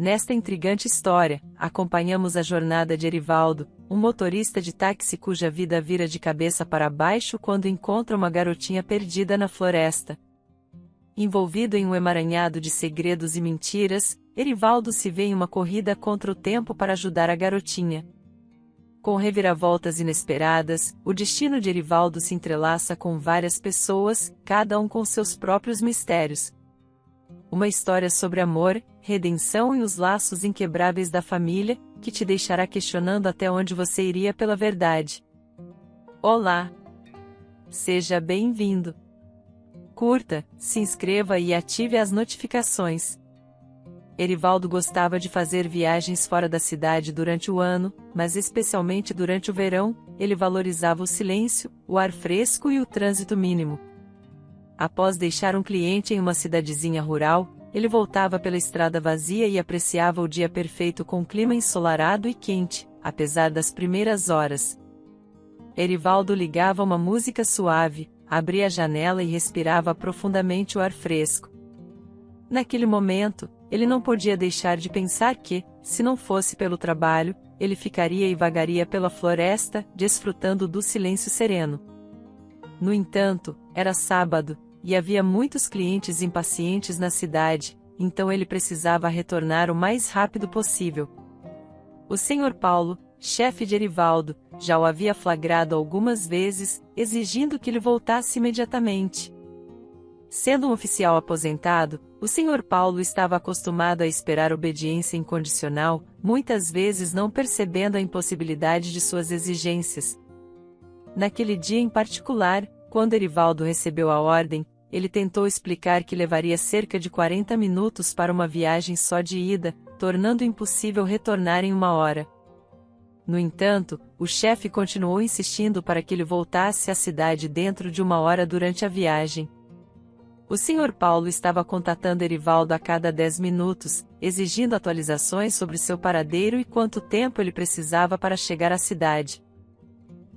Nesta intrigante história, acompanhamos a jornada de Erivaldo, um motorista de táxi cuja vida vira de cabeça para baixo quando encontra uma garotinha perdida na floresta. Envolvido em um emaranhado de segredos e mentiras, Erivaldo se vê em uma corrida contra o tempo para ajudar a garotinha. Com reviravoltas inesperadas, o destino de Erivaldo se entrelaça com várias pessoas, cada um com seus próprios mistérios. Uma história sobre amor, redenção e os laços inquebráveis da família, que te deixará questionando até onde você iria pela verdade. Olá! Seja bem-vindo! Curta, se inscreva e ative as notificações. Erivaldo gostava de fazer viagens fora da cidade durante o ano, mas especialmente durante o verão, ele valorizava o silêncio, o ar fresco e o trânsito mínimo. Após deixar um cliente em uma cidadezinha rural, ele voltava pela estrada vazia e apreciava o dia perfeito com clima ensolarado e quente, apesar das primeiras horas. Erivaldo ligava uma música suave, abria a janela e respirava profundamente o ar fresco. Naquele momento, ele não podia deixar de pensar que, se não fosse pelo trabalho, ele ficaria e vagaria pela floresta, desfrutando do silêncio sereno. No entanto, era sábado, e havia muitos clientes impacientes na cidade, então ele precisava retornar o mais rápido possível. O Sr. Paulo, chefe de Erivaldo, já o havia flagrado algumas vezes, exigindo que ele voltasse imediatamente. Sendo um oficial aposentado, o Sr. Paulo estava acostumado a esperar obediência incondicional, muitas vezes não percebendo a impossibilidade de suas exigências. Naquele dia em particular, quando Erivaldo recebeu a ordem, ele tentou explicar que levaria cerca de 40 minutos para uma viagem só de ida, tornando impossível retornar em 1 hora. No entanto, o chefe continuou insistindo para que ele voltasse à cidade dentro de 1 hora durante a viagem. O Sr. Paulo estava contatando Erivaldo a cada 10 minutos, exigindo atualizações sobre seu paradeiro e quanto tempo ele precisava para chegar à cidade.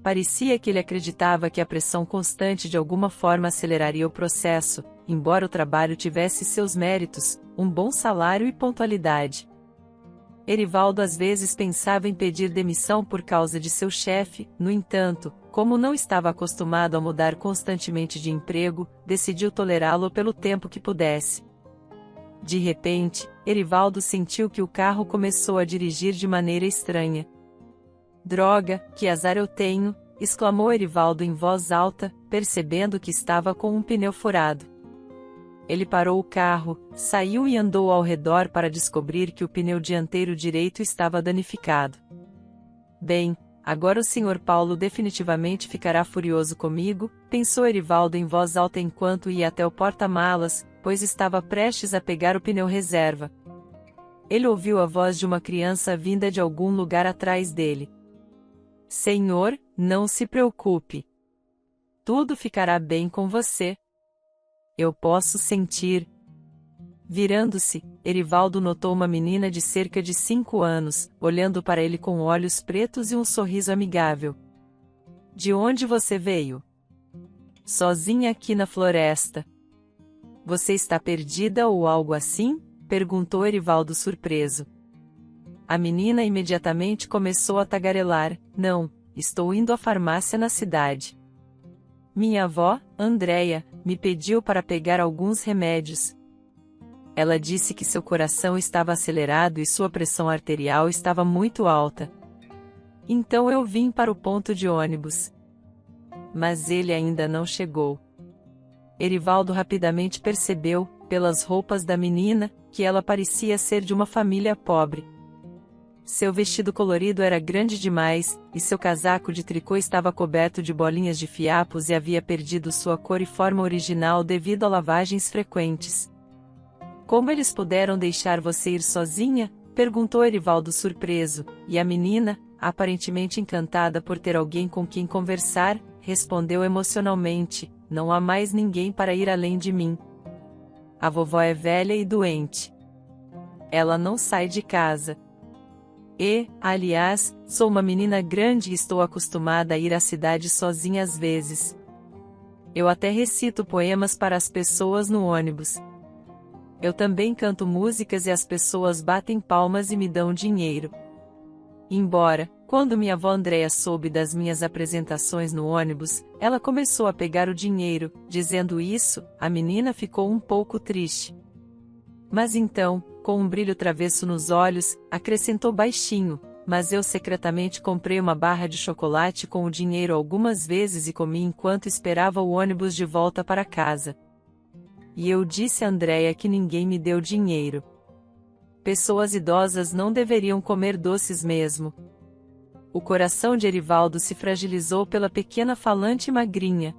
Parecia que ele acreditava que a pressão constante de alguma forma aceleraria o processo, embora o trabalho tivesse seus méritos, um bom salário e pontualidade. Erivaldo às vezes pensava em pedir demissão por causa de seu chefe, no entanto, como não estava acostumado a mudar constantemente de emprego, decidiu tolerá-lo pelo tempo que pudesse. De repente, Erivaldo sentiu que o carro começou a dirigir de maneira estranha. "Droga, que azar eu tenho!" exclamou Erivaldo em voz alta, percebendo que estava com um pneu furado. Ele parou o carro, saiu e andou ao redor para descobrir que o pneu dianteiro direito estava danificado. "Bem, agora o Sr. Paulo definitivamente ficará furioso comigo", pensou Erivaldo em voz alta enquanto ia até o porta-malas, pois estava prestes a pegar o pneu reserva. Ele ouviu a voz de uma criança vinda de algum lugar atrás dele. "Senhor, não se preocupe. Tudo ficará bem com você. Eu posso sentir." Virando-se, Erivaldo notou uma menina de cerca de 5 anos, olhando para ele com olhos pretos e um sorriso amigável. "De onde você veio?" "Sozinha aqui na floresta." "Você está perdida ou algo assim?" perguntou Erivaldo surpreso. A menina imediatamente começou a tagarelar: "Não, estou indo à farmácia na cidade. Minha avó, Andréia, me pediu para pegar alguns remédios. Ela disse que seu coração estava acelerado e sua pressão arterial estava muito alta. Então eu vim para o ponto de ônibus. Mas ele ainda não chegou." Erivaldo rapidamente percebeu, pelas roupas da menina, que ela parecia ser de uma família pobre. Seu vestido colorido era grande demais, e seu casaco de tricô estava coberto de bolinhas de fiapos e havia perdido sua cor e forma original devido a lavagens frequentes. "Como eles puderam deixar você ir sozinha?" perguntou Erivaldo surpreso, e a menina, aparentemente encantada por ter alguém com quem conversar, respondeu emocionalmente: "Não há mais ninguém para ir além de mim. A vovó é velha e doente. Ela não sai de casa. E, aliás, sou uma menina grande e estou acostumada a ir à cidade sozinha às vezes. Eu até recito poemas para as pessoas no ônibus." Eu também canto músicas e as pessoas batem palmas e me dão dinheiro. Embora, quando minha avó Andréia soube das minhas apresentações no ônibus, ela começou a pegar o dinheiro. Dizendo isso, a menina ficou um pouco triste. Mas então, com um brilho travesso nos olhos, acrescentou baixinho: mas eu secretamente comprei uma barra de chocolate com o dinheiro algumas vezes e comi enquanto esperava o ônibus de volta para casa. E eu disse a Andréia que ninguém me deu dinheiro. Pessoas idosas não deveriam comer doces mesmo. O coração de Erivaldo se fragilizou pela pequena falante magrinha.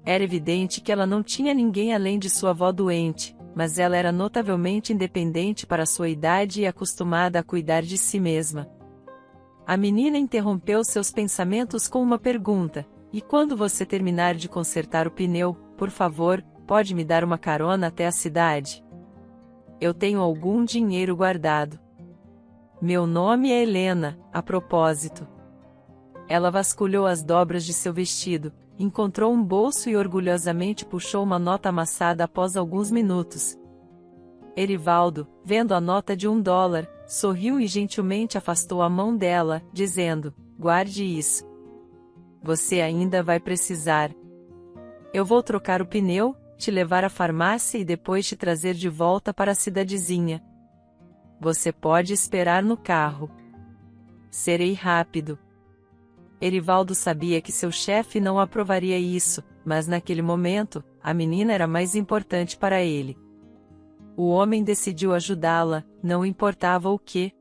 Era evidente que ela não tinha ninguém além de sua avó doente, mas ela era notavelmente independente para sua idade e acostumada a cuidar de si mesma. A menina interrompeu seus pensamentos com uma pergunta: e quando você terminar de consertar o pneu, por favor, pode me dar uma carona até a cidade? Eu tenho algum dinheiro guardado. Meu nome é Helena, a propósito. Ela vasculhou as dobras de seu vestido, encontrou um bolso e orgulhosamente puxou uma nota amassada após alguns minutos. Erivaldo, vendo a nota de $1, sorriu e gentilmente afastou a mão dela, dizendo: guarde isso. Você ainda vai precisar. Eu vou trocar o pneu, te levar à farmácia e depois te trazer de volta para a cidadezinha. Você pode esperar no carro. Serei rápido. Erivaldo sabia que seu chefe não aprovaria isso, mas naquele momento, a menina era mais importante para ele. O homem decidiu ajudá-la, não importava o que.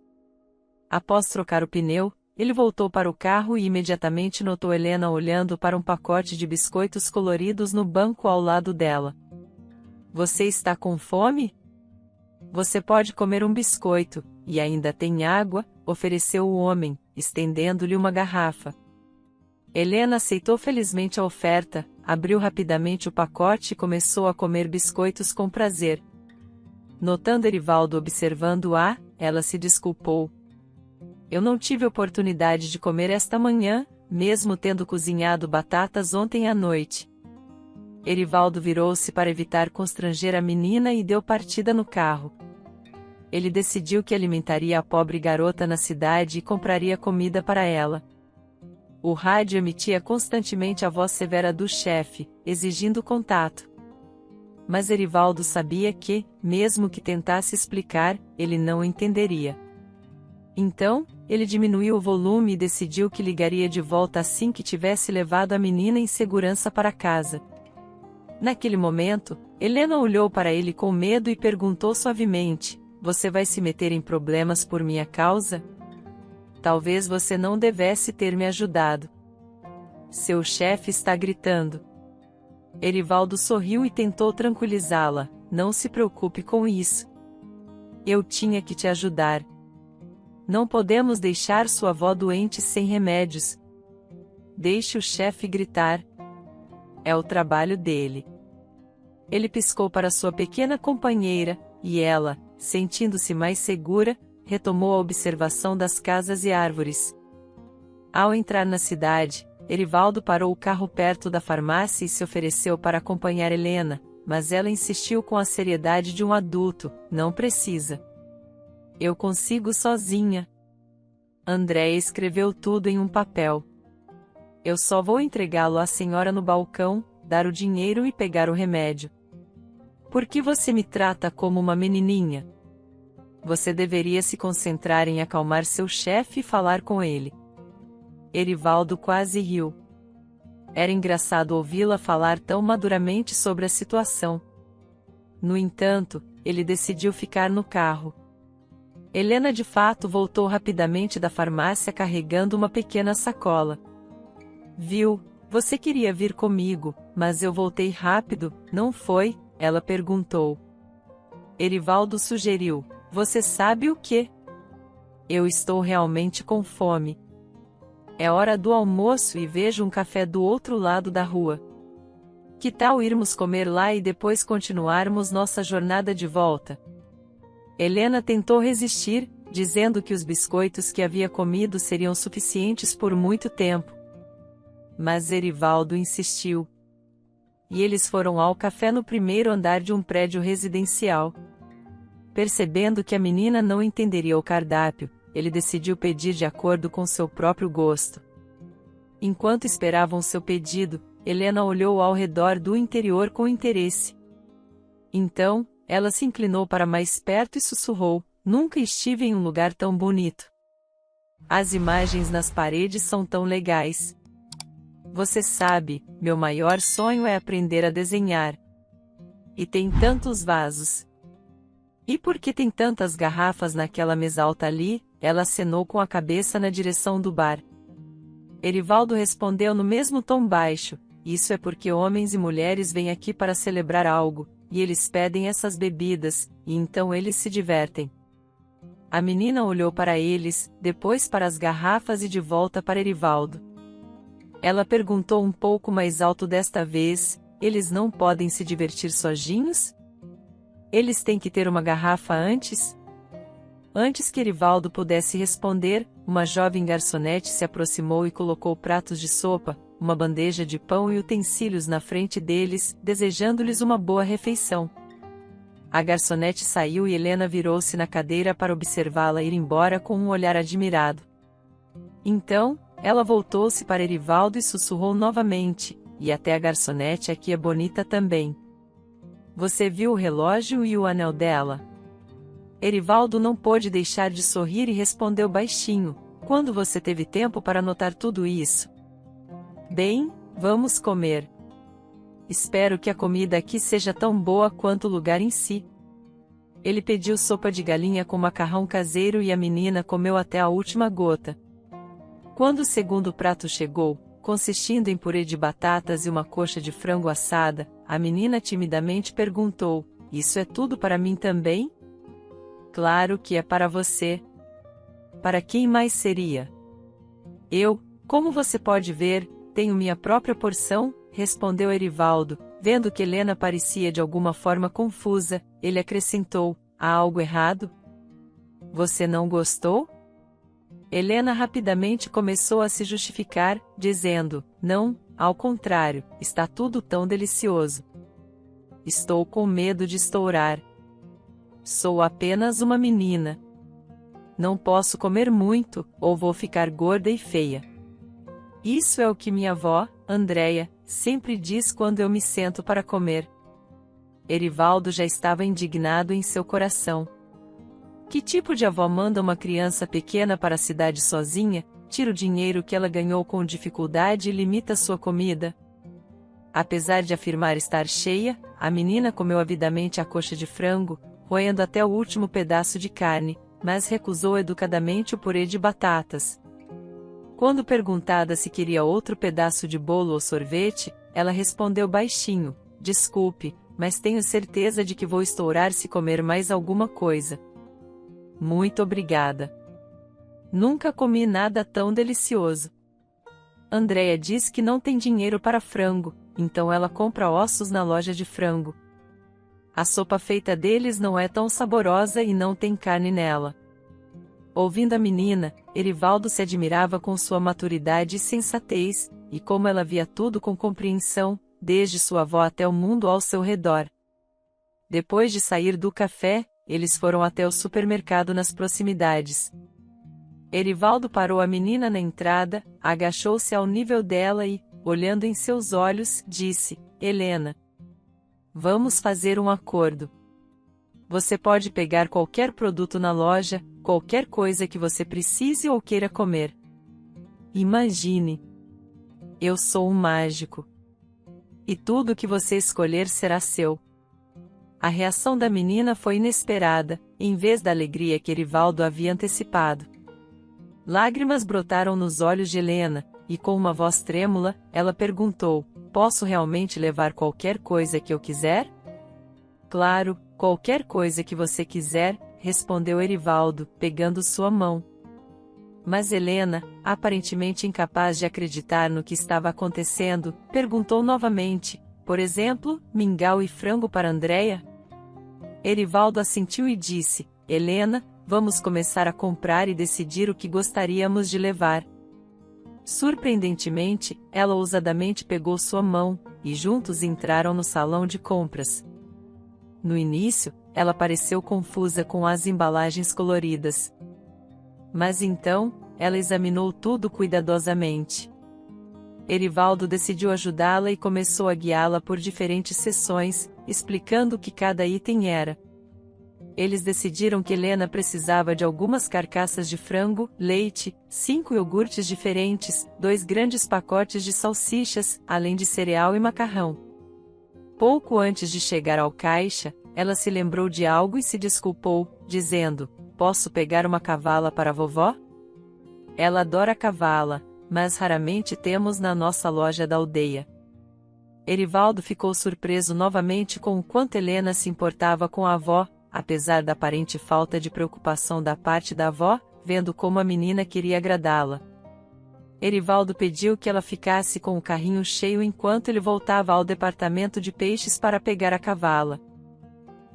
Após trocar o pneu, ele voltou para o carro e imediatamente notou Helena olhando para um pacote de biscoitos coloridos no banco ao lado dela. Você está com fome? Você pode comer um biscoito, e ainda tem água, ofereceu o homem, estendendo-lhe uma garrafa. Helena aceitou felizmente a oferta, abriu rapidamente o pacote e começou a comer biscoitos com prazer. Notando Erivaldo observando-a, ela se desculpou. Eu não tive oportunidade de comer esta manhã, mesmo tendo cozinhado batatas ontem à noite. Erivaldo virou-se para evitar constranger a menina e deu partida no carro. Ele decidiu que alimentaria a pobre garota na cidade e compraria comida para ela. O rádio emitia constantemente a voz severa do chefe, exigindo contato. Mas Erivaldo sabia que, mesmo que tentasse explicar, ele não entenderia. Então, ele diminuiu o volume e decidiu que ligaria de volta assim que tivesse levado a menina em segurança para casa. Naquele momento, Helena olhou para ele com medo e perguntou suavemente: você vai se meter em problemas por minha causa? Talvez você não devesse ter me ajudado. Seu chefe está gritando. Erivaldo sorriu e tentou tranquilizá-la: não se preocupe com isso. Eu tinha que te ajudar. Não podemos deixar sua avó doente sem remédios. Deixe o chefe gritar. É o trabalho dele. Ele piscou para sua pequena companheira, e ela, sentindo-se mais segura, retomou a observação das casas e árvores. Ao entrar na cidade, Erivaldo parou o carro perto da farmácia e se ofereceu para acompanhar Helena, mas ela insistiu com a seriedade de um adulto: não precisa. Eu consigo sozinha. Andréia escreveu tudo em um papel. Eu só vou entregá-lo à senhora no balcão, dar o dinheiro e pegar o remédio. Por que você me trata como uma menininha? Você deveria se concentrar em acalmar seu chefe e falar com ele. Erivaldo quase riu. Era engraçado ouvi-la falar tão maduramente sobre a situação. No entanto, ele decidiu ficar no carro. Helena de fato voltou rapidamente da farmácia carregando uma pequena sacola. Viu, você queria vir comigo, mas eu voltei rápido, não foi? Ela perguntou. Erivaldo sugeriu: você sabe o quê? Eu estou realmente com fome. É hora do almoço e vejo um café do outro lado da rua. Que tal irmos comer lá e depois continuarmos nossa jornada de volta? Helena tentou resistir, dizendo que os biscoitos que havia comido seriam suficientes por muito tempo. Mas Erivaldo insistiu. e eles foram ao café no primeiro andar de um prédio residencial. Percebendo que a menina não entenderia o cardápio, ele decidiu pedir de acordo com seu próprio gosto. Enquanto esperavam seu pedido, Helena olhou ao redor do interior com interesse. Então, ela se inclinou para mais perto e sussurrou: "Nunca estive em um lugar tão bonito. As imagens nas paredes são tão legais. Você sabe, meu maior sonho é aprender a desenhar. E tem tantos vasos. E por que tem tantas garrafas naquela mesa alta ali?" Ela acenou com a cabeça na direção do bar. Erivaldo respondeu no mesmo tom baixo: "Isso é porque homens e mulheres vêm aqui para celebrar algo, e eles pedem essas bebidas, e então eles se divertem." A menina olhou para eles, depois para as garrafas e de volta para Erivaldo. Ela perguntou um pouco mais alto desta vez: "Eles não podem se divertir sozinhos? Eles têm que ter uma garrafa antes?" Antes que Erivaldo pudesse responder, uma jovem garçonete se aproximou e colocou pratos de sopa, uma bandeja de pão e utensílios na frente deles, desejando-lhes uma boa refeição. A garçonete saiu e Helena virou-se na cadeira para observá-la ir embora com um olhar admirado. Então, ela voltou-se para Erivaldo e sussurrou novamente: "E até a garçonete aqui é bonita também. Você viu o relógio e o anel dela?" Erivaldo não pôde deixar de sorrir e respondeu baixinho: "Quando você teve tempo para notar tudo isso?" "Bem, vamos comer. Espero que a comida aqui seja tão boa quanto o lugar em si." Ele pediu sopa de galinha com macarrão caseiro e a menina comeu até a última gota. Quando o segundo prato chegou, consistindo em purê de batatas e uma coxa de frango assada, a menina timidamente perguntou: "Isso é tudo para mim também?" "Claro que é para você. Para quem mais seria?" "Eu, como você pode ver, tenho minha própria porção", respondeu Erivaldo. Vendo que Helena parecia de alguma forma confusa, ele acrescentou: "Há algo errado? Você não gostou?" Helena rapidamente começou a se justificar, dizendo: "Não, ao contrário, está tudo tão delicioso. Estou com medo de estourar. Sou apenas uma menina. Não posso comer muito, ou vou ficar gorda e feia. Isso é o que minha avó, Andréia, sempre diz quando eu me sento para comer." Erivaldo já estava indignado em seu coração. Que tipo de avó manda uma criança pequena para a cidade sozinha, tira o dinheiro que ela ganhou com dificuldade e limita sua comida? Apesar de afirmar estar cheia, a menina comeu avidamente a coxa de frango, roendo até o último pedaço de carne, mas recusou educadamente o purê de batatas. Quando perguntada se queria outro pedaço de bolo ou sorvete, ela respondeu baixinho: "Desculpe, mas tenho certeza de que vou estourar se comer mais alguma coisa. Muito obrigada. Nunca comi nada tão delicioso." Andréia diz que não tem dinheiro para frango, então ela compra ossos na loja de frango. A sopa feita deles não é tão saborosa e não tem carne nela. Ouvindo a menina, Erivaldo se admirava com sua maturidade e sensatez, e como ela via tudo com compreensão, desde sua avó até o mundo ao seu redor. Depois de sair do café, eles foram até o supermercado nas proximidades. Erivaldo parou a menina na entrada, agachou-se ao nível dela e, olhando em seus olhos, disse: "Helena, vamos fazer um acordo. Você pode pegar qualquer produto na loja, qualquer coisa que você precise ou queira comer. Imagine. Eu sou um mágico. E tudo que você escolher será seu." A reação da menina foi inesperada, em vez da alegria que Erivaldo havia antecipado. Lágrimas brotaram nos olhos de Helena, e com uma voz trêmula, ela perguntou: "Posso realmente levar qualquer coisa que eu quiser?" "Claro, qualquer coisa que você quiser", respondeu Erivaldo, pegando sua mão. Mas Helena, aparentemente incapaz de acreditar no que estava acontecendo, perguntou novamente: "Por exemplo, mingau e frango para Andréia?" Erivaldo assentiu e disse: "Helena, vamos começar a comprar e decidir o que gostaríamos de levar." Surpreendentemente, ela ousadamente pegou sua mão, e juntos entraram no salão de compras. No início, ela pareceu confusa com as embalagens coloridas. Mas então, ela examinou tudo cuidadosamente. Erivaldo decidiu ajudá-la e começou a guiá-la por diferentes seções, explicando o que cada item era. Eles decidiram que Helena precisava de algumas carcaças de frango, leite, 5 iogurtes diferentes, 2 grandes pacotes de salsichas, além de cereal e macarrão. Pouco antes de chegar ao caixa, ela se lembrou de algo e se desculpou, dizendo: "Posso pegar uma cavala para a vovó? Ela adora cavala, mas raramente temos na nossa loja da aldeia." Erivaldo ficou surpreso novamente com o quanto Helena se importava com a avó, apesar da aparente falta de preocupação da parte da avó, vendo como a menina queria agradá-la. Erivaldo pediu que ela ficasse com o carrinho cheio enquanto ele voltava ao departamento de peixes para pegar a cavala.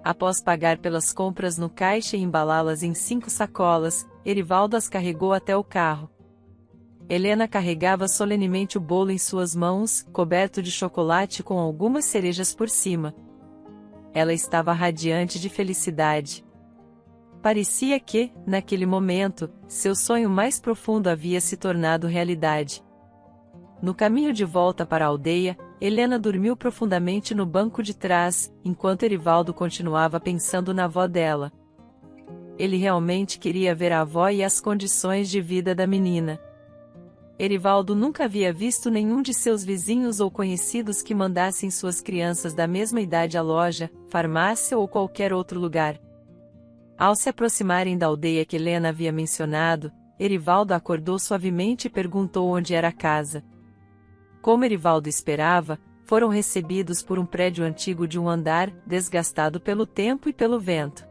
Após pagar pelas compras no caixa e embalá-las em 5 sacolas, Erivaldo as carregou até o carro. Helena carregava solenemente o bolo em suas mãos, coberto de chocolate com algumas cerejas por cima. Ela estava radiante de felicidade. Parecia que, naquele momento, seu sonho mais profundo havia se tornado realidade. No caminho de volta para a aldeia, Helena dormiu profundamente no banco de trás, enquanto Erivaldo continuava pensando na avó dela. Ele realmente queria ver a avó e as condições de vida da menina. Erivaldo nunca havia visto nenhum de seus vizinhos ou conhecidos que mandassem suas crianças da mesma idade à loja, farmácia ou qualquer outro lugar. Ao se aproximarem da aldeia que Helena havia mencionado, Erivaldo acordou suavemente e perguntou onde era a casa. Como Erivaldo esperava, foram recebidos por um prédio antigo de um andar, desgastado pelo tempo e pelo vento.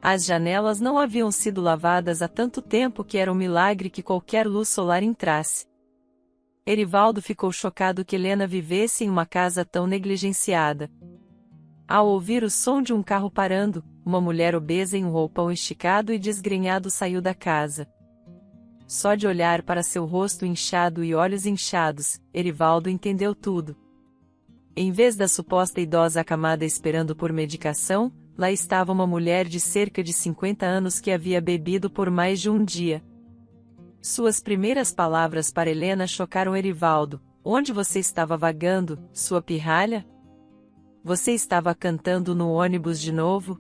As janelas não haviam sido lavadas há tanto tempo que era um milagre que qualquer luz solar entrasse. Erivaldo ficou chocado que Helena vivesse em uma casa tão negligenciada. Ao ouvir o som de um carro parando, uma mulher obesa em um roupão esticado e desgrenhado saiu da casa. Só de olhar para seu rosto inchado e olhos inchados, Erivaldo entendeu tudo. Em vez da suposta idosa acamada esperando por medicação, lá estava uma mulher de cerca de 50 anos que havia bebido por mais de um dia. Suas primeiras palavras para Helena chocaram Erivaldo. "Onde você estava vagando, sua pirralha? Você estava cantando no ônibus de novo?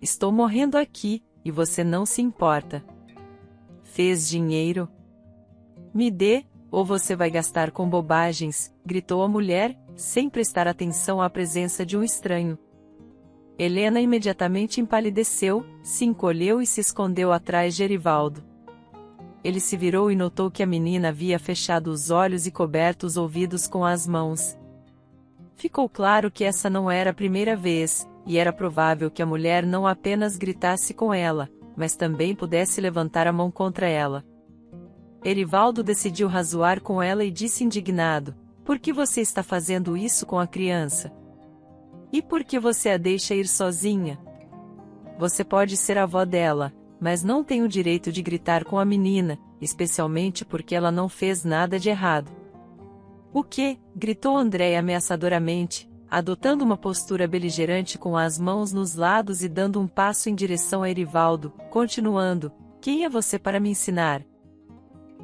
Estou morrendo aqui, e você não se importa. Fez dinheiro? Me dê, ou você vai gastar com bobagens", gritou a mulher, sem prestar atenção à presença de um estranho. Helena imediatamente empalideceu, se encolheu e se escondeu atrás de Erivaldo. Ele se virou e notou que a menina havia fechado os olhos e coberto os ouvidos com as mãos. Ficou claro que essa não era a primeira vez, e era provável que a mulher não apenas gritasse com ela, mas também pudesse levantar a mão contra ela. Erivaldo decidiu razoar com ela e disse indignado: "Por que você está fazendo isso com a criança? E por que você a deixa ir sozinha? Você pode ser a avó dela, mas não tem o direito de gritar com a menina, especialmente porque ela não fez nada de errado." "O quê?", gritou Andréia ameaçadoramente, adotando uma postura beligerante com as mãos nos lados e dando um passo em direção a Erivaldo, continuando: "Quem é você para me ensinar?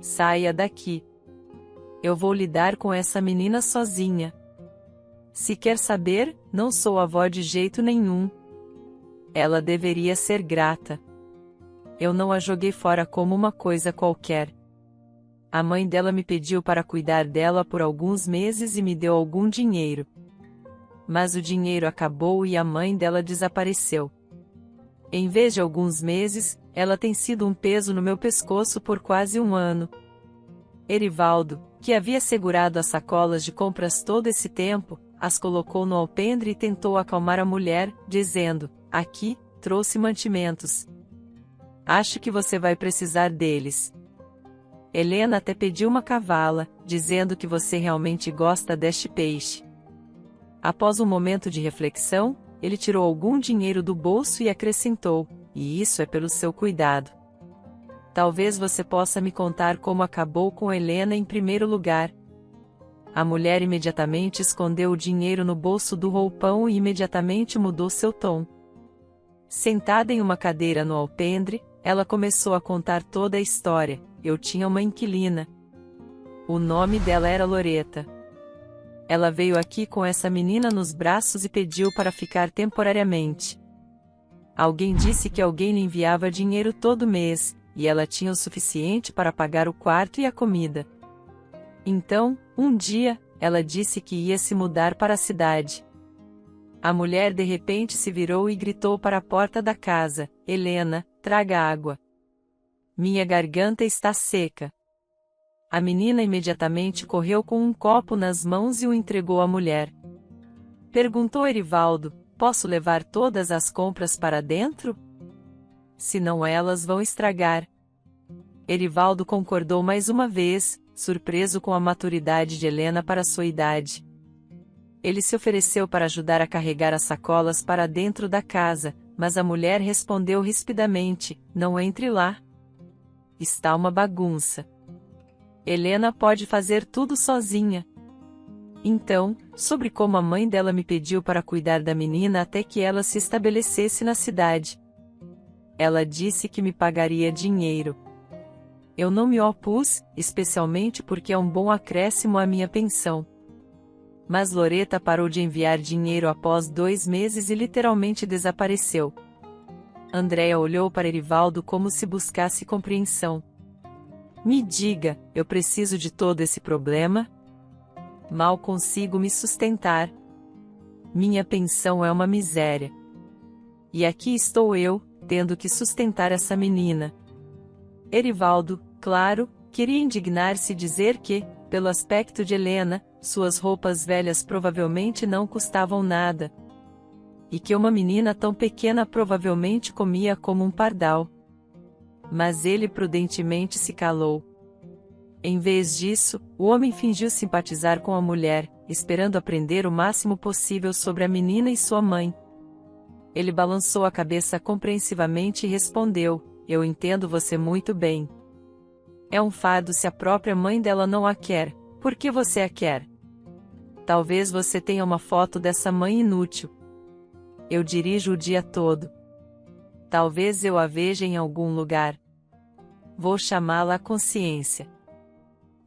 Saia daqui. Eu vou lidar com essa menina sozinha. Se quer saber, não sou avó de jeito nenhum. Ela deveria ser grata. Eu não a joguei fora como uma coisa qualquer. A mãe dela me pediu para cuidar dela por alguns meses e me deu algum dinheiro. Mas o dinheiro acabou e a mãe dela desapareceu. Em vez de alguns meses, ela tem sido um peso no meu pescoço por quase um ano." Erivaldo, que havia segurado as sacolas de compras todo esse tempo, as colocou no alpendre e tentou acalmar a mulher, dizendo: "Aqui, trouxe mantimentos. Acho que você vai precisar deles. Helena até pediu uma cavala, dizendo que você realmente gosta deste peixe." Após um momento de reflexão, ele tirou algum dinheiro do bolso e acrescentou: "E isso é pelo seu cuidado. Talvez você possa me contar como acabou com Helena em primeiro lugar." A mulher imediatamente escondeu o dinheiro no bolso do roupão e imediatamente mudou seu tom. Sentada em uma cadeira no alpendre, ela começou a contar toda a história. Eu tinha uma inquilina. O nome dela era Loreta. Ela veio aqui com essa menina nos braços e pediu para ficar temporariamente. Alguém disse que alguém lhe enviava dinheiro todo mês, e ela tinha o suficiente para pagar o quarto e a comida. Então, um dia, ela disse que ia se mudar para a cidade. A mulher de repente se virou e gritou para a porta da casa: Helena, traga água. Minha garganta está seca. A menina imediatamente correu com um copo nas mãos e o entregou à mulher. Perguntou Erivaldo: posso levar todas as compras para dentro? Senão elas vão estragar. Erivaldo concordou mais uma vez, surpreso com a maturidade de Helena para sua idade. Ele se ofereceu para ajudar a carregar as sacolas para dentro da casa, mas a mulher respondeu rispidamente: não entre lá. Está uma bagunça. Helena pode fazer tudo sozinha. Então, sobre como a mãe dela me pediu para cuidar da menina até que ela se estabelecesse na cidade. Ela disse que me pagaria dinheiro. Eu não me opus, especialmente porque é um bom acréscimo à minha pensão. Mas Loreta parou de enviar dinheiro após 2 meses e literalmente desapareceu. Andréia olhou para Erivaldo como se buscasse compreensão. Me diga, eu preciso de todo esse problema? Mal consigo me sustentar. Minha pensão é uma miséria. E aqui estou eu, tendo que sustentar essa menina. Erivaldo, claro, queria indignar-se e dizer que, pelo aspecto de Helena, suas roupas velhas provavelmente não custavam nada. E que uma menina tão pequena provavelmente comia como um pardal. Mas ele prudentemente se calou. Em vez disso, o homem fingiu simpatizar com a mulher, esperando aprender o máximo possível sobre a menina e sua mãe. Ele balançou a cabeça compreensivamente e respondeu: eu entendo você muito bem. É um fardo se a própria mãe dela não a quer, por que você a quer? Talvez você tenha uma foto dessa mãe inútil. Eu dirijo o dia todo. Talvez eu a veja em algum lugar. Vou chamá-la à consciência.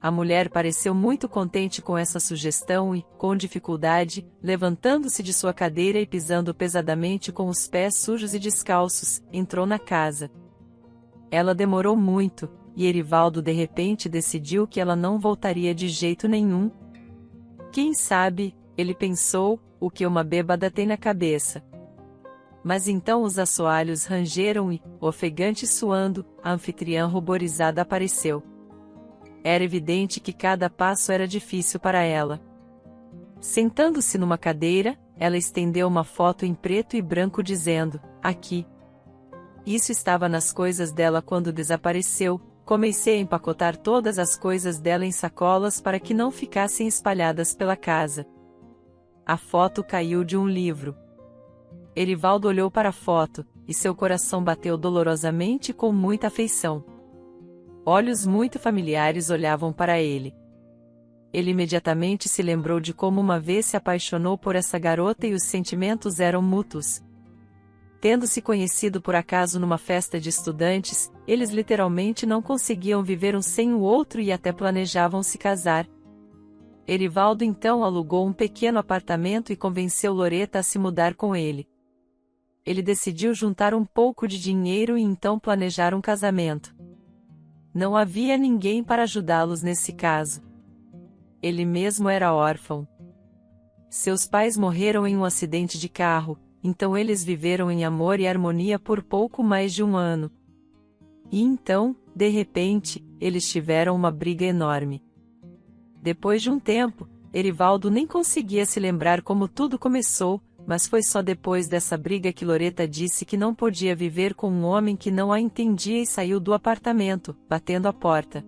A mulher pareceu muito contente com essa sugestão e, com dificuldade, levantando-se de sua cadeira e pisando pesadamente com os pés sujos e descalços, entrou na casa. Ela demorou muito, e Erivaldo de repente decidiu que ela não voltaria de jeito nenhum. Quem sabe, ele pensou, o que uma bêbada tem na cabeça. Mas então os assoalhos rangeram e, ofegante e suando, a anfitriã ruborizada apareceu. Era evidente que cada passo era difícil para ela. Sentando-se numa cadeira, ela estendeu uma foto em preto e branco dizendo: aqui. Isso estava nas coisas dela quando desapareceu. Comecei a empacotar todas as coisas dela em sacolas para que não ficassem espalhadas pela casa. A foto caiu de um livro. Erivaldo olhou para a foto, e seu coração bateu dolorosamente com muita afeição. Olhos muito familiares olhavam para ele. Ele imediatamente se lembrou de como uma vez se apaixonou por essa garota e os sentimentos eram mútuos. Tendo se conhecido por acaso numa festa de estudantes, eles literalmente não conseguiam viver um sem o outro e até planejavam se casar. Erivaldo então alugou um pequeno apartamento e convenceu Loreta a se mudar com ele. Ele decidiu juntar um pouco de dinheiro e então planejar um casamento. Não havia ninguém para ajudá-los nesse caso. Ele mesmo era órfão. Seus pais morreram em um acidente de carro, então eles viveram em amor e harmonia por pouco mais de 1 ano. E então, de repente, eles tiveram uma briga enorme. Depois de um tempo, Erivaldo nem conseguia se lembrar como tudo começou, mas foi só depois dessa briga que Loreta disse que não podia viver com um homem que não a entendia e saiu do apartamento, batendo a porta.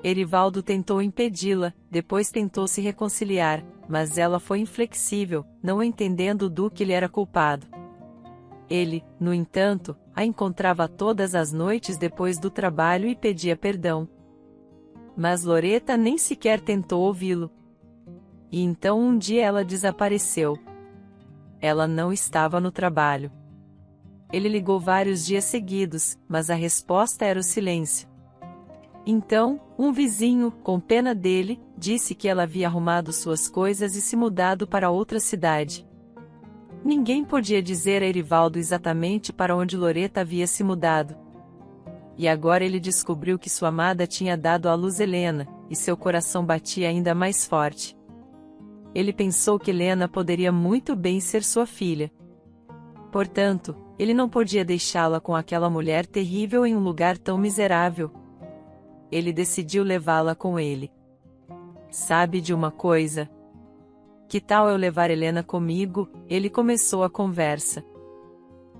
Erivaldo tentou impedi-la, depois tentou se reconciliar, mas ela foi inflexível, não entendendo do que ele era culpado. Ele, no entanto, a encontrava todas as noites depois do trabalho e pedia perdão. Mas Loreta nem sequer tentou ouvi-lo. E então um dia ela desapareceu. Ela não estava no trabalho. Ele ligou vários dias seguidos, mas a resposta era o silêncio. Então, um vizinho, com pena dele, disse que ela havia arrumado suas coisas e se mudado para outra cidade. Ninguém podia dizer a Erivaldo exatamente para onde Loreta havia se mudado. E agora ele descobriu que sua amada tinha dado à luz Helena, e seu coração batia ainda mais forte. Ele pensou que Helena poderia muito bem ser sua filha. Portanto, ele não podia deixá-la com aquela mulher terrível em um lugar tão miserável. Ele decidiu levá-la com ele. Sabe de uma coisa? Que tal eu levar Helena comigo? Ele começou a conversa.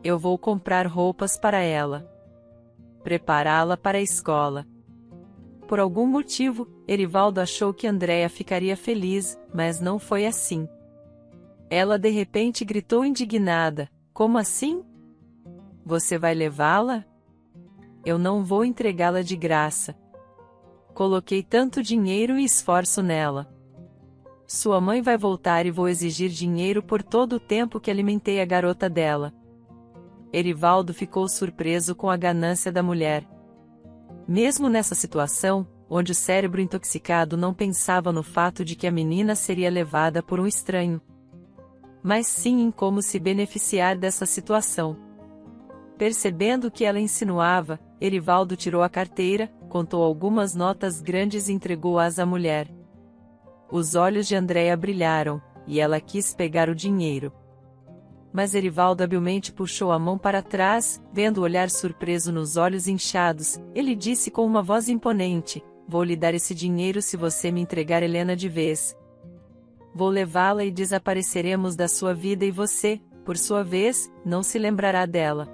Eu vou comprar roupas para ela. Prepará-la para a escola. Por algum motivo, Erivaldo achou que Andréia ficaria feliz, mas não foi assim. Ela de repente gritou indignada: como assim? Você vai levá-la? Eu não vou entregá-la de graça. Coloquei tanto dinheiro e esforço nela. Sua mãe vai voltar e vou exigir dinheiro por todo o tempo que alimentei a garota dela. Erivaldo ficou surpreso com a ganância da mulher. Mesmo nessa situação, onde o cérebro intoxicado não pensava no fato de que a menina seria levada por um estranho, mas sim em como se beneficiar dessa situação. Percebendo o que ela insinuava, Erivaldo tirou a carteira, contou algumas notas grandes e entregou-as à mulher. Os olhos de Andréia brilharam, e ela quis pegar o dinheiro. Mas Erivaldo habilmente puxou a mão para trás, vendo o olhar surpreso nos olhos inchados, ele disse com uma voz imponente: vou lhe dar esse dinheiro se você me entregar Helena de vez. Vou levá-la e desapareceremos da sua vida e você, por sua vez, não se lembrará dela.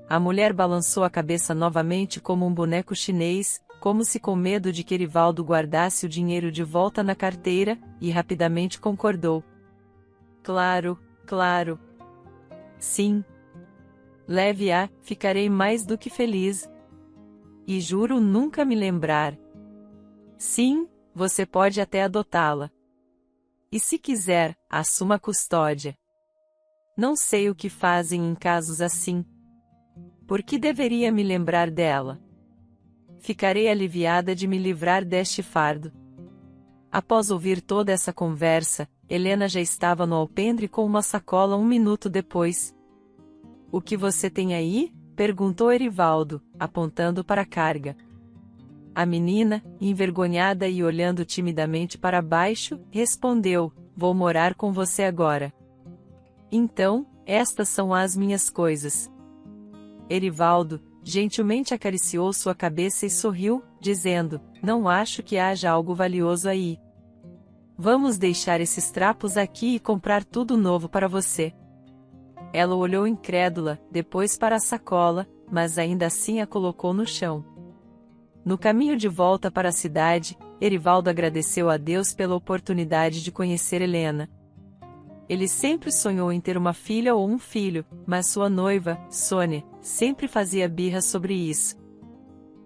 A mulher balançou a cabeça novamente como um boneco chinês, como se com medo de que Erivaldo guardasse o dinheiro de volta na carteira, e rapidamente concordou. Claro, claro. Sim. Leve-a, ficarei mais do que feliz. E juro nunca me lembrar. Sim, você pode até adotá-la. E se quiser, assuma a custódia. Não sei o que fazem em casos assim. Por que deveria me lembrar dela? Ficarei aliviada de me livrar deste fardo. Após ouvir toda essa conversa, Helena já estava no alpendre com uma sacola 1 minuto depois. O que você tem aí? Perguntou Erivaldo, apontando para a carga. A menina, envergonhada e olhando timidamente para baixo, respondeu: vou morar com você agora. Então, estas são as minhas coisas. Erivaldo, gentilmente acariciou sua cabeça e sorriu, dizendo: não acho que haja algo valioso aí. Vamos deixar esses trapos aqui e comprar tudo novo para você. Ela olhou incrédula, depois para a sacola, mas ainda assim a colocou no chão. No caminho de volta para a cidade, Erivaldo agradeceu a Deus pela oportunidade de conhecer Helena. Ele sempre sonhou em ter uma filha ou um filho, mas sua noiva, Sônia, sempre fazia birra sobre isso.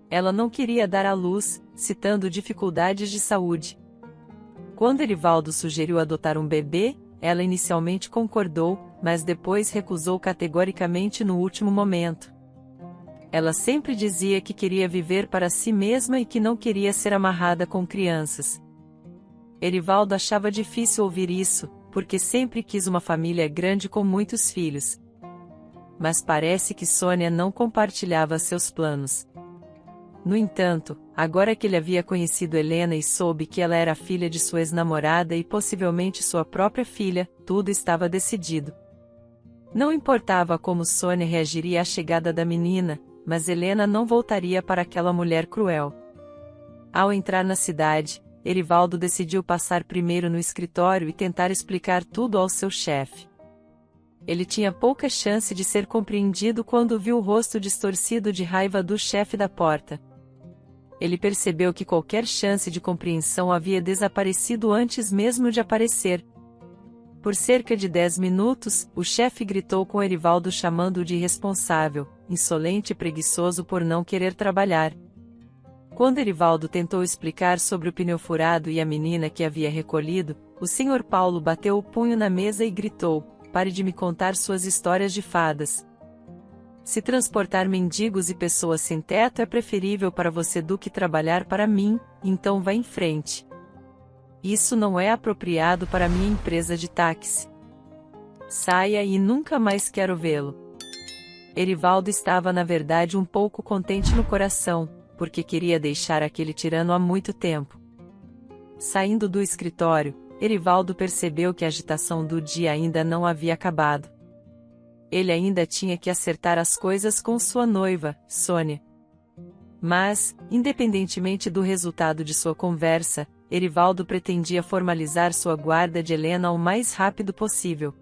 Ela não queria dar à luz, citando dificuldades de saúde. Quando Erivaldo sugeriu adotar um bebê, ela inicialmente concordou, mas depois recusou categoricamente no último momento. Ela sempre dizia que queria viver para si mesma e que não queria ser amarrada com crianças. Erivaldo achava difícil ouvir isso, porque sempre quis uma família grande com muitos filhos. Mas parece que Sônia não compartilhava seus planos. No entanto, agora que ele havia conhecido Helena e soube que ela era filha de sua ex-namorada e possivelmente sua própria filha, tudo estava decidido. Não importava como Sônia reagiria à chegada da menina, mas Helena não voltaria para aquela mulher cruel. Ao entrar na cidade, Erivaldo decidiu passar primeiro no escritório e tentar explicar tudo ao seu chefe. Ele tinha pouca chance de ser compreendido quando viu o rosto distorcido de raiva do chefe da porta. Ele percebeu que qualquer chance de compreensão havia desaparecido antes mesmo de aparecer. Por cerca de 10 minutos, o chefe gritou com Erivaldo chamando-o de irresponsável, insolente e preguiçoso por não querer trabalhar. Quando Erivaldo tentou explicar sobre o pneu furado e a menina que havia recolhido, o Sr. Paulo bateu o punho na mesa e gritou: "Pare de me contar suas histórias de fadas. Se transportar mendigos e pessoas sem teto é preferível para você do que trabalhar para mim, então vá em frente. Isso não é apropriado para minha empresa de táxi. Saia e nunca mais quero vê-lo." Erivaldo estava na verdade um pouco contente no coração, porque queria deixar aquele tirano há muito tempo. Saindo do escritório, Erivaldo percebeu que a agitação do dia ainda não havia acabado. Ele ainda tinha que acertar as coisas com sua noiva, Sônia. Mas, independentemente do resultado de sua conversa, Erivaldo pretendia formalizar sua guarda de Helena o mais rápido possível.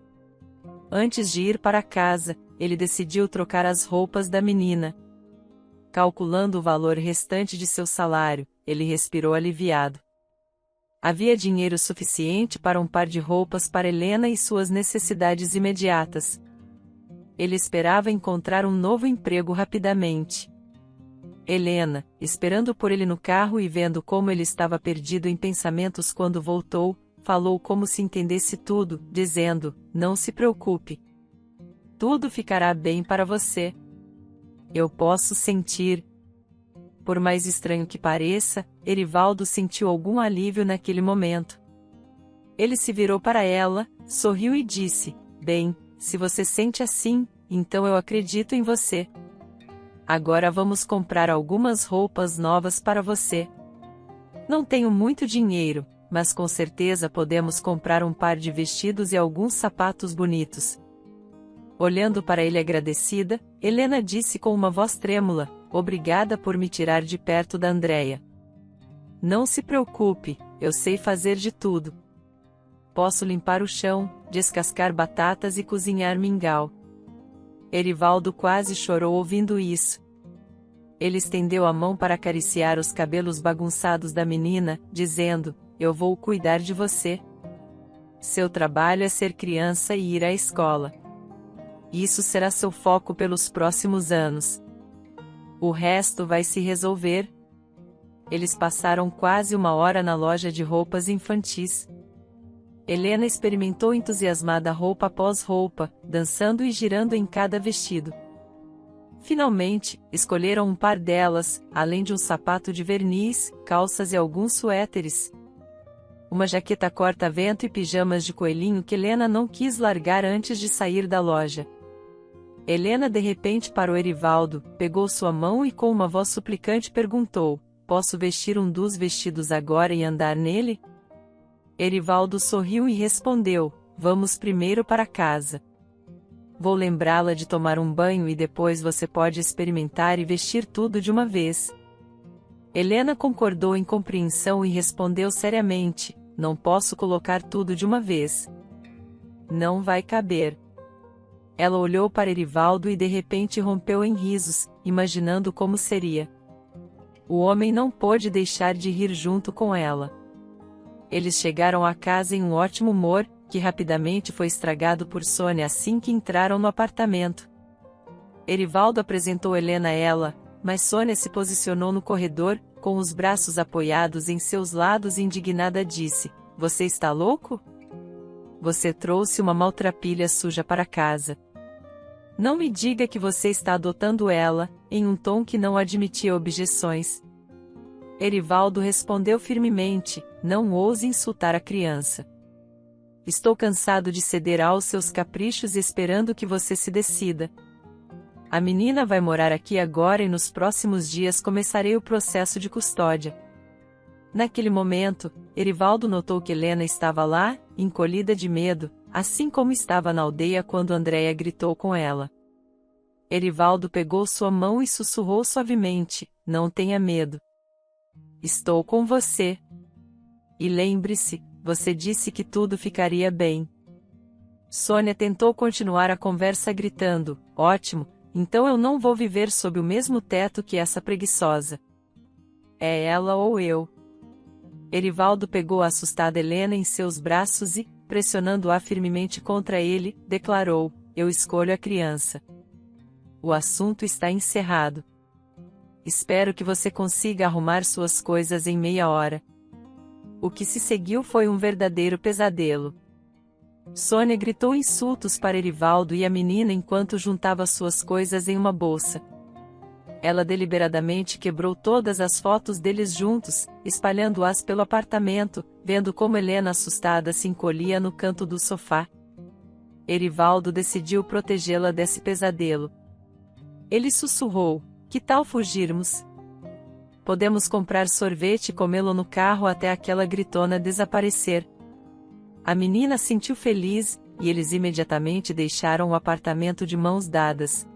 Antes de ir para casa, ele decidiu trocar as roupas da menina. Calculando o valor restante de seu salário, ele respirou aliviado. Havia dinheiro suficiente para um par de roupas para Helena e suas necessidades imediatas. Ele esperava encontrar um novo emprego rapidamente. Helena, esperando por ele no carro e vendo como ele estava perdido em pensamentos quando voltou, falou como se entendesse tudo, dizendo: "Não se preocupe. Tudo ficará bem para você. Eu posso sentir." Por mais estranho que pareça, Erivaldo sentiu algum alívio naquele momento. Ele se virou para ela, sorriu e disse: "Bem, se você sente assim, então eu acredito em você. Agora vamos comprar algumas roupas novas para você. Não tenho muito dinheiro, mas com certeza podemos comprar um par de vestidos e alguns sapatos bonitos." Olhando para ele agradecida, Helena disse com uma voz trêmula: "Obrigada por me tirar de perto da Andréia. Não se preocupe, eu sei fazer de tudo. Posso limpar o chão, descascar batatas e cozinhar mingau." Erivaldo quase chorou ouvindo isso. Ele estendeu a mão para acariciar os cabelos bagunçados da menina, dizendo: "Eu vou cuidar de você. Seu trabalho é ser criança e ir à escola. Isso será seu foco pelos próximos anos. O resto vai se resolver." Eles passaram quase uma hora na loja de roupas infantis. Helena experimentou entusiasmada roupa após roupa, dançando e girando em cada vestido. Finalmente, escolheram um par delas, além de um sapato de verniz, calças e alguns suéteres. Uma jaqueta corta-vento e pijamas de coelhinho que Helena não quis largar antes de sair da loja. Helena de repente parou Erivaldo, pegou sua mão e com uma voz suplicante perguntou: "Posso vestir um dos vestidos agora e andar nele?" Erivaldo sorriu e respondeu: "Vamos primeiro para casa. Vou lembrá-la de tomar um banho e depois você pode experimentar e vestir tudo de uma vez." Helena concordou em compreensão e respondeu seriamente: "Não posso colocar tudo de uma vez. Não vai caber." Ela olhou para Erivaldo e de repente rompeu em risos, imaginando como seria. O homem não pôde deixar de rir junto com ela. Eles chegaram à casa em um ótimo humor, que rapidamente foi estragado por Sônia assim que entraram no apartamento. Erivaldo apresentou Helena a ela, mas Sônia se posicionou no corredor, com os braços apoiados em seus lados e indignada disse: "Você está louco? Você trouxe uma maltrapilha suja para casa. Não me diga que você está adotando ela", em um tom que não admitia objeções. Erivaldo respondeu firmemente: "Não ouse insultar a criança. Estou cansado de ceder aos seus caprichos e esperando que você se decida. A menina vai morar aqui agora e nos próximos dias começarei o processo de custódia." Naquele momento, Erivaldo notou que Helena estava lá, encolhida de medo, assim como estava na aldeia quando Andréia gritou com ela. Erivaldo pegou sua mão e sussurrou suavemente: "Não tenha medo. Estou com você. E lembre-se, você disse que tudo ficaria bem." Sônia tentou continuar a conversa gritando: "Ótimo, então eu não vou viver sob o mesmo teto que essa preguiçosa. É ela ou eu." Erivaldo pegou a assustada Helena em seus braços e, pressionando-a firmemente contra ele, declarou: "Eu escolho a criança. O assunto está encerrado." espero que você consiga arrumar suas coisas em meia hora. O que se seguiu foi um verdadeiro pesadelo. Sônia gritou insultos para Erivaldo e a menina enquanto juntava suas coisas em uma bolsa. Ela deliberadamente quebrou todas as fotos deles juntos, espalhando-as pelo apartamento, vendo como Helena assustada se encolhia no canto do sofá. Erivaldo decidiu protegê-la desse pesadelo. Ele sussurrou: "Que tal fugirmos? Podemos comprar sorvete e comê-lo no carro até aquela gritona desaparecer." A menina sentiu feliz, e eles imediatamente deixaram o apartamento de mãos dadas.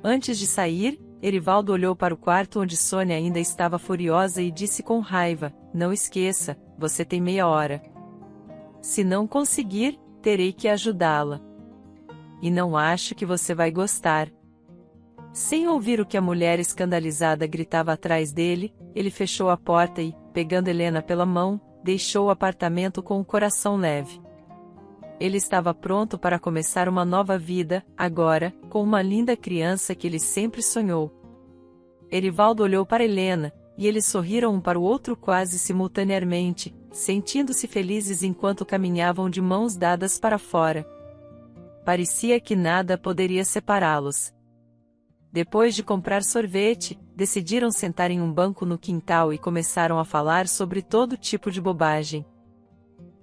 Antes de sair, Erivaldo olhou para o quarto onde Sônia ainda estava furiosa e disse com raiva: "Não esqueça, você tem meia hora. Se não conseguir, terei que ajudá-la. E não acho que você vai gostar." Sem ouvir o que a mulher escandalizada gritava atrás dele, ele fechou a porta e, pegando Helena pela mão, deixou o apartamento com o coração leve. Ele estava pronto para começar uma nova vida, agora, com uma linda criança que ele sempre sonhou. Erivaldo olhou para Helena, e eles sorriram um para o outro quase simultaneamente, sentindo-se felizes enquanto caminhavam de mãos dadas para fora. Parecia que nada poderia separá-los. Depois de comprar sorvete, decidiram sentar em um banco no quintal e começaram a falar sobre todo tipo de bobagem.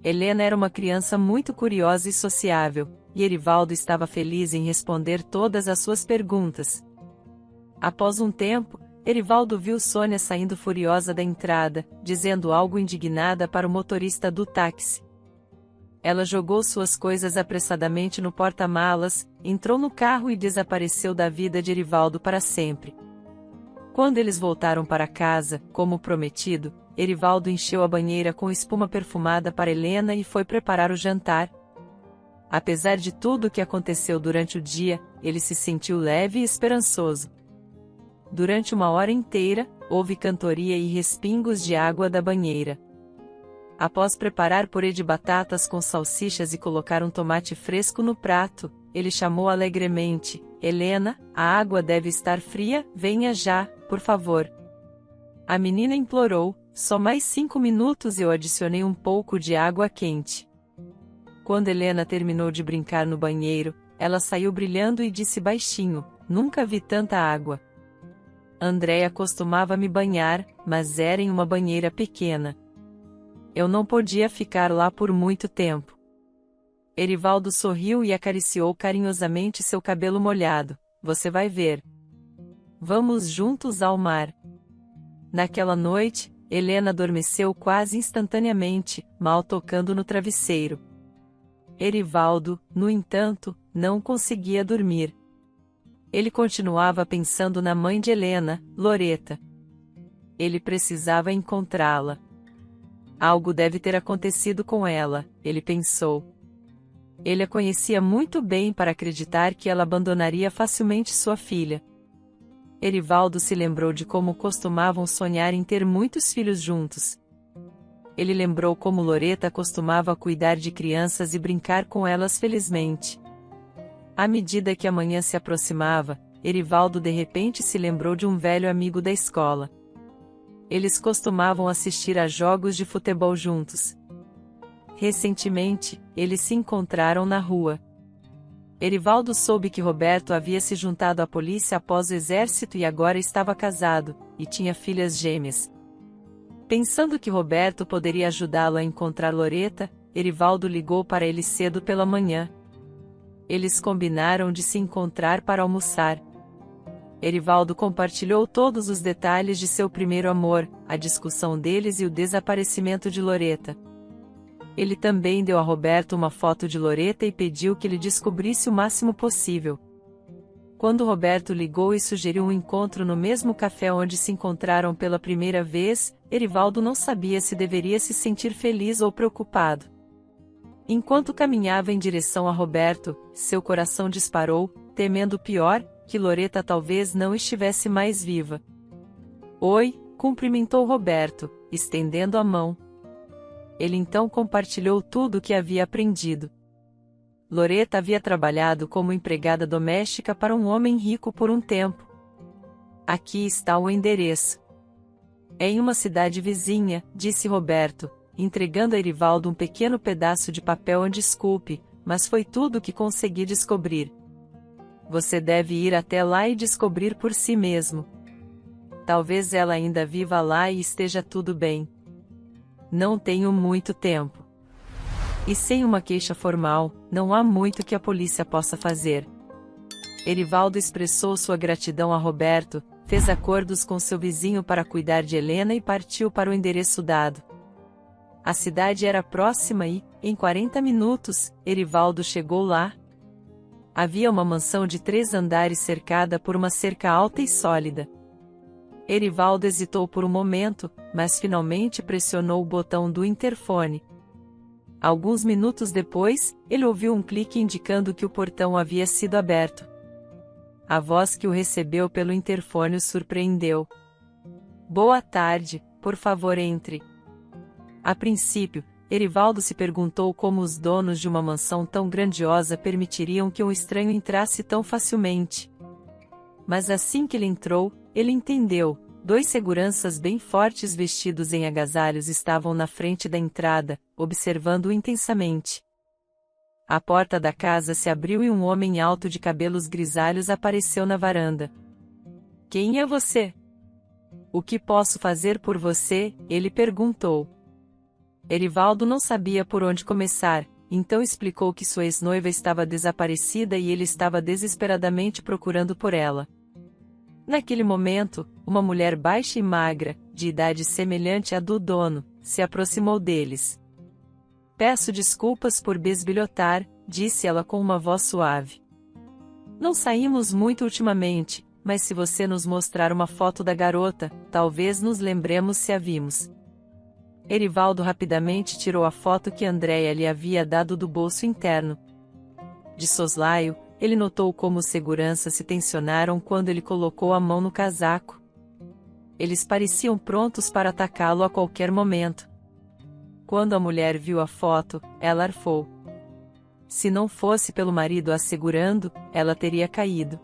Helena era uma criança muito curiosa e sociável, e Erivaldo estava feliz em responder todas as suas perguntas. Após um tempo, Erivaldo viu Sônia saindo furiosa da entrada, dizendo algo indignada para o motorista do táxi. Ela jogou suas coisas apressadamente no porta-malas, entrou no carro e desapareceu da vida de Erivaldo para sempre. Quando eles voltaram para casa, como prometido, Erivaldo encheu a banheira com espuma perfumada para Helena e foi preparar o jantar. Apesar de tudo o que aconteceu durante o dia, ele se sentiu leve e esperançoso. Durante uma hora inteira, houve cantoria e respingos de água da banheira. Após preparar purê de batatas com salsichas e colocar um tomate fresco no prato, ele chamou alegremente: "Helena, a água deve estar fria, venha já, por favor." A menina implorou: "Só mais 5 minutos e eu adicionei um pouco de água quente." Quando Helena terminou de brincar no banheiro, ela saiu brilhando e disse baixinho: "Nunca vi tanta água. Andréia costumava me banhar, mas era em uma banheira pequena. Eu não podia ficar lá por muito tempo." Erivaldo sorriu e acariciou carinhosamente seu cabelo molhado. "Você vai ver. Vamos juntos ao mar." Naquela noite, Helena adormeceu quase instantaneamente, mal tocando no travesseiro. Erivaldo, no entanto, não conseguia dormir. Ele continuava pensando na mãe de Helena, Loreta. Ele precisava encontrá-la. Algo deve ter acontecido com ela, ele pensou. Ele a conhecia muito bem para acreditar que ela abandonaria facilmente sua filha. Erivaldo se lembrou de como costumavam sonhar em ter muitos filhos juntos. Ele lembrou como Loreta costumava cuidar de crianças e brincar com elas felizmente. À medida que a manhã se aproximava, Erivaldo de repente se lembrou de um velho amigo da escola. Eles costumavam assistir a jogos de futebol juntos. Recentemente, eles se encontraram na rua. Erivaldo soube que Roberto havia se juntado à polícia após o exército e agora estava casado, e tinha filhas gêmeas. Pensando que Roberto poderia ajudá-lo a encontrar Loreta, Erivaldo ligou para ele cedo pela manhã. Eles combinaram de se encontrar para almoçar. Erivaldo compartilhou todos os detalhes de seu primeiro amor, a discussão deles e o desaparecimento de Loreta. Ele também deu a Roberto uma foto de Loreta e pediu que ele descobrisse o máximo possível. Quando Roberto ligou e sugeriu um encontro no mesmo café onde se encontraram pela primeira vez, Erivaldo não sabia se deveria se sentir feliz ou preocupado. Enquanto caminhava em direção a Roberto, seu coração disparou, temendo o pior, que Loreta talvez não estivesse mais viva. "Oi", cumprimentou Roberto, estendendo a mão. Ele então compartilhou tudo o que havia aprendido. Loreta havia trabalhado como empregada doméstica para um homem rico por um tempo. Aqui está o endereço. É em uma cidade vizinha, disse Roberto, entregando a Erivaldo um pequeno pedaço de papel. Desculpe, mas foi tudo o que consegui descobrir. Você deve ir até lá e descobrir por si mesmo. Talvez ela ainda viva lá e esteja tudo bem. Não tenho muito tempo. E sem uma queixa formal, não há muito que a polícia possa fazer. Erivaldo expressou sua gratidão a Roberto, fez acordos com seu vizinho para cuidar de Helena e partiu para o endereço dado. A cidade era próxima e, em 40 minutos, Erivaldo chegou lá. Havia uma mansão de 3 andares cercada por uma cerca alta e sólida. Erivaldo hesitou por um momento, mas finalmente pressionou o botão do interfone. Alguns minutos depois, ele ouviu um clique indicando que o portão havia sido aberto. A voz que o recebeu pelo interfone o surpreendeu. Boa tarde, por favor entre. A princípio, Erivaldo se perguntou como os donos de uma mansão tão grandiosa permitiriam que um estranho entrasse tão facilmente. Mas assim que ele entrou, ele entendeu. 2 seguranças bem fortes vestidos em agasalhos estavam na frente da entrada, observando-o intensamente. A porta da casa se abriu e um homem alto de cabelos grisalhos apareceu na varanda. Quem é você? O que posso fazer por você? Ele perguntou. Erivaldo não sabia por onde começar, então explicou que sua ex-noiva estava desaparecida e ele estava desesperadamente procurando por ela. Naquele momento, uma mulher baixa e magra, de idade semelhante à do dono, se aproximou deles. Peço desculpas por bisbilhotar, disse ela com uma voz suave. Não saímos muito ultimamente, mas se você nos mostrar uma foto da garota, talvez nos lembremos se a vimos. Erivaldo rapidamente tirou a foto que Andréia lhe havia dado do bolso interno. De soslaio, ele notou como os seguranças se tensionaram quando ele colocou a mão no casaco. Eles pareciam prontos para atacá-lo a qualquer momento. Quando a mulher viu a foto, ela arfou. Se não fosse pelo marido a segurando, ela teria caído.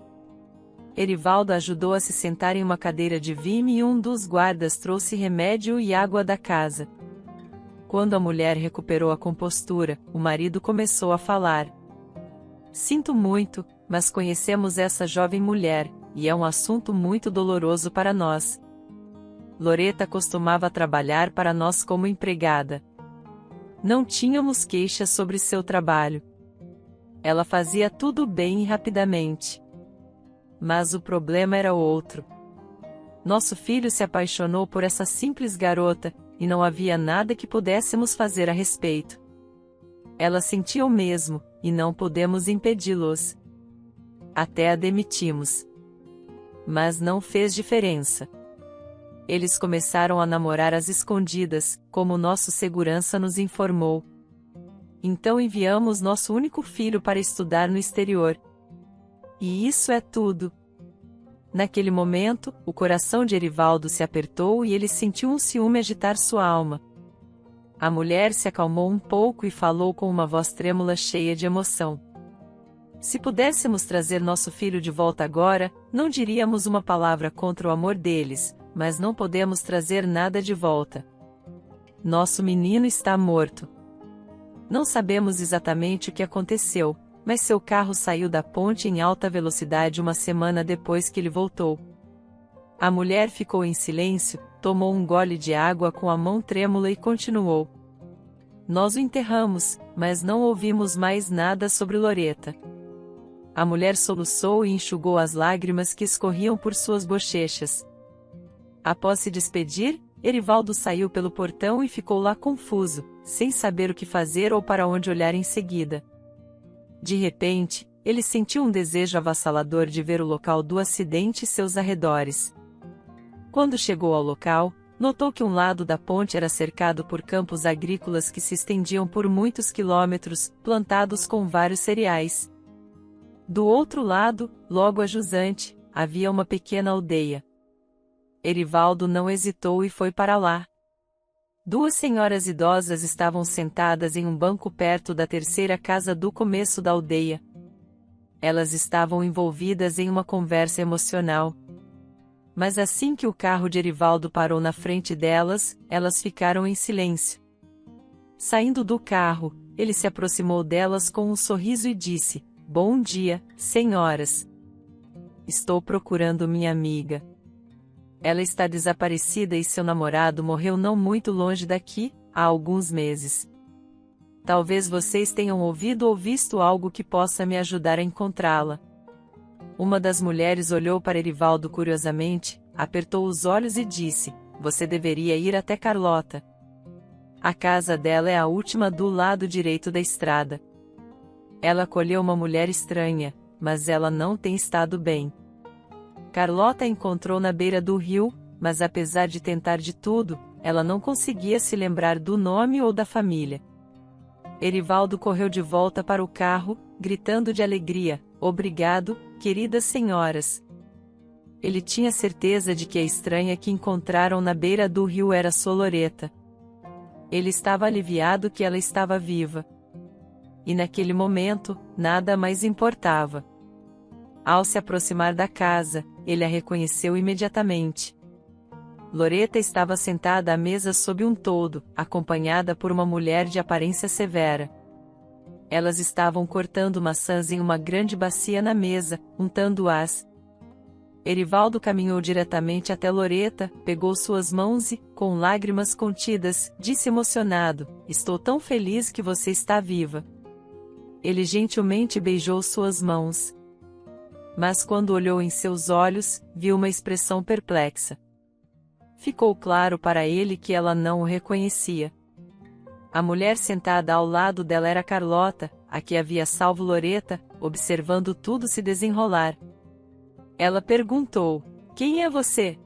Erivaldo ajudou a se sentar em uma cadeira de vime e um dos guardas trouxe remédio e água da casa. Quando a mulher recuperou a compostura, o marido começou a falar. Sinto muito, mas conhecemos essa jovem mulher, e é um assunto muito doloroso para nós. Loreta costumava trabalhar para nós como empregada. Não tínhamos queixas sobre seu trabalho. Ela fazia tudo bem e rapidamente. Mas o problema era outro. Nosso filho se apaixonou por essa simples garota, e não havia nada que pudéssemos fazer a respeito. Ela sentia o mesmo, e não pudemos impedi-los. Até a demitimos. Mas não fez diferença. Eles começaram a namorar às escondidas, como nosso segurança nos informou. Então enviamos nosso único filho para estudar no exterior. E isso é tudo. Naquele momento, o coração de Erivaldo se apertou e ele sentiu um ciúme agitar sua alma. A mulher se acalmou um pouco e falou com uma voz trêmula cheia de emoção. Se pudéssemos trazer nosso filho de volta agora, não diríamos uma palavra contra o amor deles, mas não podemos trazer nada de volta. Nosso menino está morto. Não sabemos exatamente o que aconteceu, mas seu carro saiu da ponte em alta velocidade uma semana depois que ele voltou. A mulher ficou em silêncio, tomou um gole de água com a mão trêmula e continuou. Nós o enterramos, mas não ouvimos mais nada sobre Loreta. A mulher soluçou e enxugou as lágrimas que escorriam por suas bochechas. Após se despedir, Erivaldo saiu pelo portão e ficou lá confuso, sem saber o que fazer ou para onde olhar em seguida. De repente, ele sentiu um desejo avassalador de ver o local do acidente e seus arredores. Quando chegou ao local, notou que um lado da ponte era cercado por campos agrícolas que se estendiam por muitos quilômetros, plantados com vários cereais. Do outro lado, logo a jusante, havia uma pequena aldeia. Erivaldo não hesitou e foi para lá. 2 senhoras idosas estavam sentadas em um banco perto da terceira casa do começo da aldeia. Elas estavam envolvidas em uma conversa emocional. Mas assim que o carro de Erivaldo parou na frente delas, elas ficaram em silêncio. Saindo do carro, ele se aproximou delas com um sorriso e disse: "Bom dia, senhoras. Estou procurando minha amiga. Ela está desaparecida e seu namorado morreu não muito longe daqui, há alguns meses. Talvez vocês tenham ouvido ou visto algo que possa me ajudar a encontrá-la." Uma das mulheres olhou para Erivaldo curiosamente, apertou os olhos e disse: "Você deveria ir até Carlota. A casa dela é a última do lado direito da estrada. Ela acolheu uma mulher estranha, mas ela não tem estado bem." Carlota a encontrou na beira do rio, mas apesar de tentar de tudo, ela não conseguia se lembrar do nome ou da família. Erivaldo correu de volta para o carro, gritando de alegria: "Obrigado, queridas senhoras." Ele tinha certeza de que a estranha que encontraram na beira do rio era sua Loreta. Ele estava aliviado que ela estava viva. E naquele momento, nada mais importava. Ao se aproximar da casa, ele a reconheceu imediatamente. Loreta estava sentada à mesa sob um toldo, acompanhada por uma mulher de aparência severa. Elas estavam cortando maçãs em uma grande bacia na mesa, untando-as. Erivaldo caminhou diretamente até Loreta, pegou suas mãos e, com lágrimas contidas, disse emocionado: "Estou tão feliz que você está viva." Ele gentilmente beijou suas mãos. Mas quando olhou em seus olhos, viu uma expressão perplexa. Ficou claro para ele que ela não o reconhecia. A mulher sentada ao lado dela era Carlota, a que havia salvo Loreta, observando tudo se desenrolar. Ela perguntou: "Quem é você?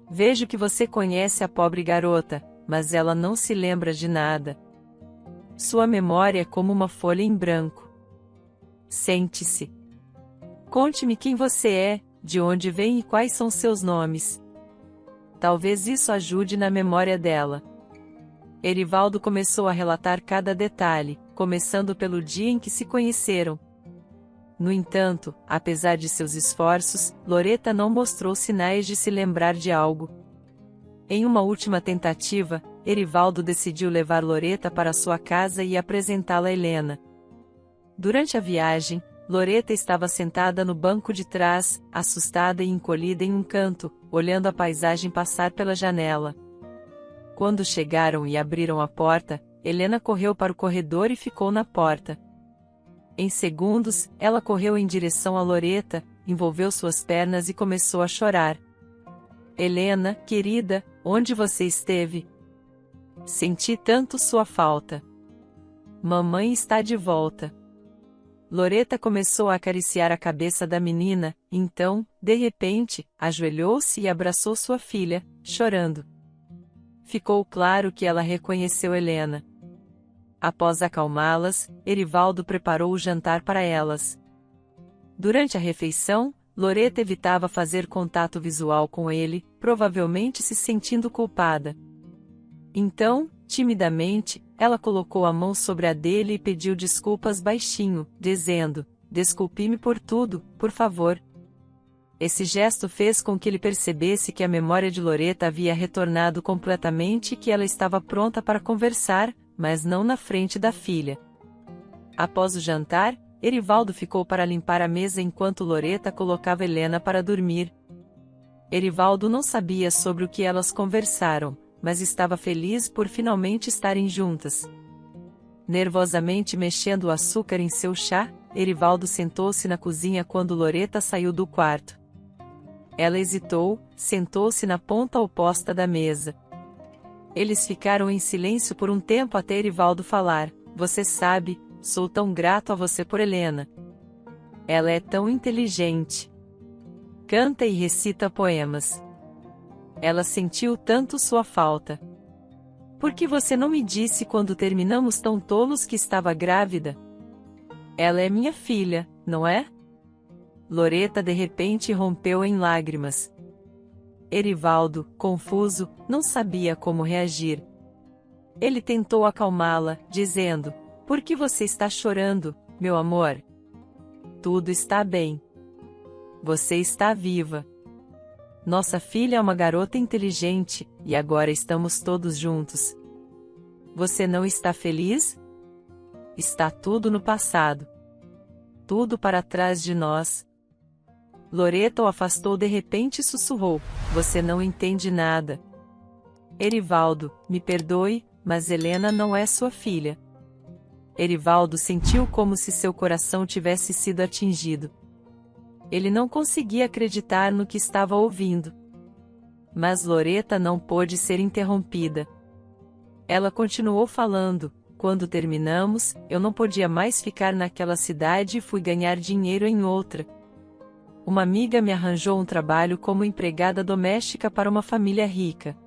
Vejo que você conhece a pobre garota, mas ela não se lembra de nada. Sua memória é como uma folha em branco. Sente-se. Conte-me quem você é, de onde vem e quais são seus nomes. Talvez isso ajude na memória dela." Erivaldo começou a relatar cada detalhe, começando pelo dia em que se conheceram. No entanto, apesar de seus esforços, Loreta não mostrou sinais de se lembrar de algo. Em uma última tentativa, Erivaldo decidiu levar Loreta para sua casa e apresentá-la a Helena. Durante a viagem, Loreta estava sentada no banco de trás, assustada e encolhida em um canto, olhando a paisagem passar pela janela. Quando chegaram e abriram a porta, Helena correu para o corredor e ficou na porta. Em segundos, ela correu em direção a Loreta, envolveu suas pernas e começou a chorar. "Helena, querida, onde você esteve? Senti tanto sua falta. Mamãe está de volta." Loreta começou a acariciar a cabeça da menina, então, de repente, ajoelhou-se e abraçou sua filha, chorando. Ficou claro que ela reconheceu Helena. Após acalmá-las, Erivaldo preparou o jantar para elas. Durante a refeição, Loreta evitava fazer contato visual com ele, provavelmente se sentindo culpada. Então, timidamente, ela colocou a mão sobre a dele e pediu desculpas baixinho, dizendo: "Desculpe-me por tudo, por favor." Esse gesto fez com que ele percebesse que a memória de Loreta havia retornado completamente e que ela estava pronta para conversar, mas não na frente da filha. Após o jantar, Erivaldo ficou para limpar a mesa enquanto Loreta colocava Helena para dormir. Erivaldo não sabia sobre o que elas conversaram, mas estava feliz por finalmente estarem juntas. Nervosamente mexendo o açúcar em seu chá, Erivaldo sentou-se na cozinha quando Loreta saiu do quarto. Ela hesitou, sentou-se na ponta oposta da mesa. Eles ficaram em silêncio por um tempo até Erivaldo falar: "Você sabe, sou tão grato a você por Helena. Ela é tão inteligente. Canta e recita poemas. Ela sentiu tanto sua falta. Por que você não me disse quando terminamos tão tolos que estava grávida? Ela é minha filha, não é?" Loreta de repente rompeu em lágrimas. Erivaldo, confuso, não sabia como reagir. Ele tentou acalmá-la, dizendo: "Por que você está chorando, meu amor? Tudo está bem. Você está viva. Nossa filha é uma garota inteligente, e agora estamos todos juntos. Você não está feliz? Está tudo no passado. Tudo para trás de nós. Loreto o afastou de repente e sussurrou: Você não entende nada. Erivaldo, me perdoe, mas Helena não é sua filha. Erivaldo sentiu como se seu coração tivesse sido atingido. Ele não conseguia acreditar no que estava ouvindo. Mas Loreta não pôde ser interrompida. Ela continuou falando: Quando terminamos, eu não podia mais ficar naquela cidade e fui ganhar dinheiro em outra. Uma amiga me arranjou um trabalho como empregada doméstica para uma família rica.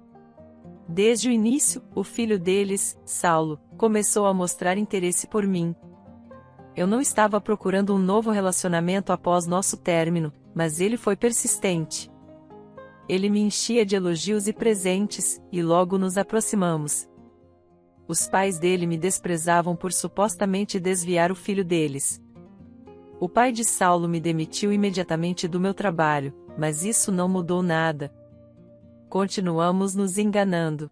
Desde o início, o filho deles, Saulo, começou a mostrar interesse por mim. Eu não estava procurando um novo relacionamento após nosso término, mas ele foi persistente. Ele me enchia de elogios e presentes, e logo nos aproximamos. Os pais dele me desprezavam por supostamente desviar o filho deles. O pai de Saulo me demitiu imediatamente do meu trabalho, mas isso não mudou nada. Continuamos nos enganando.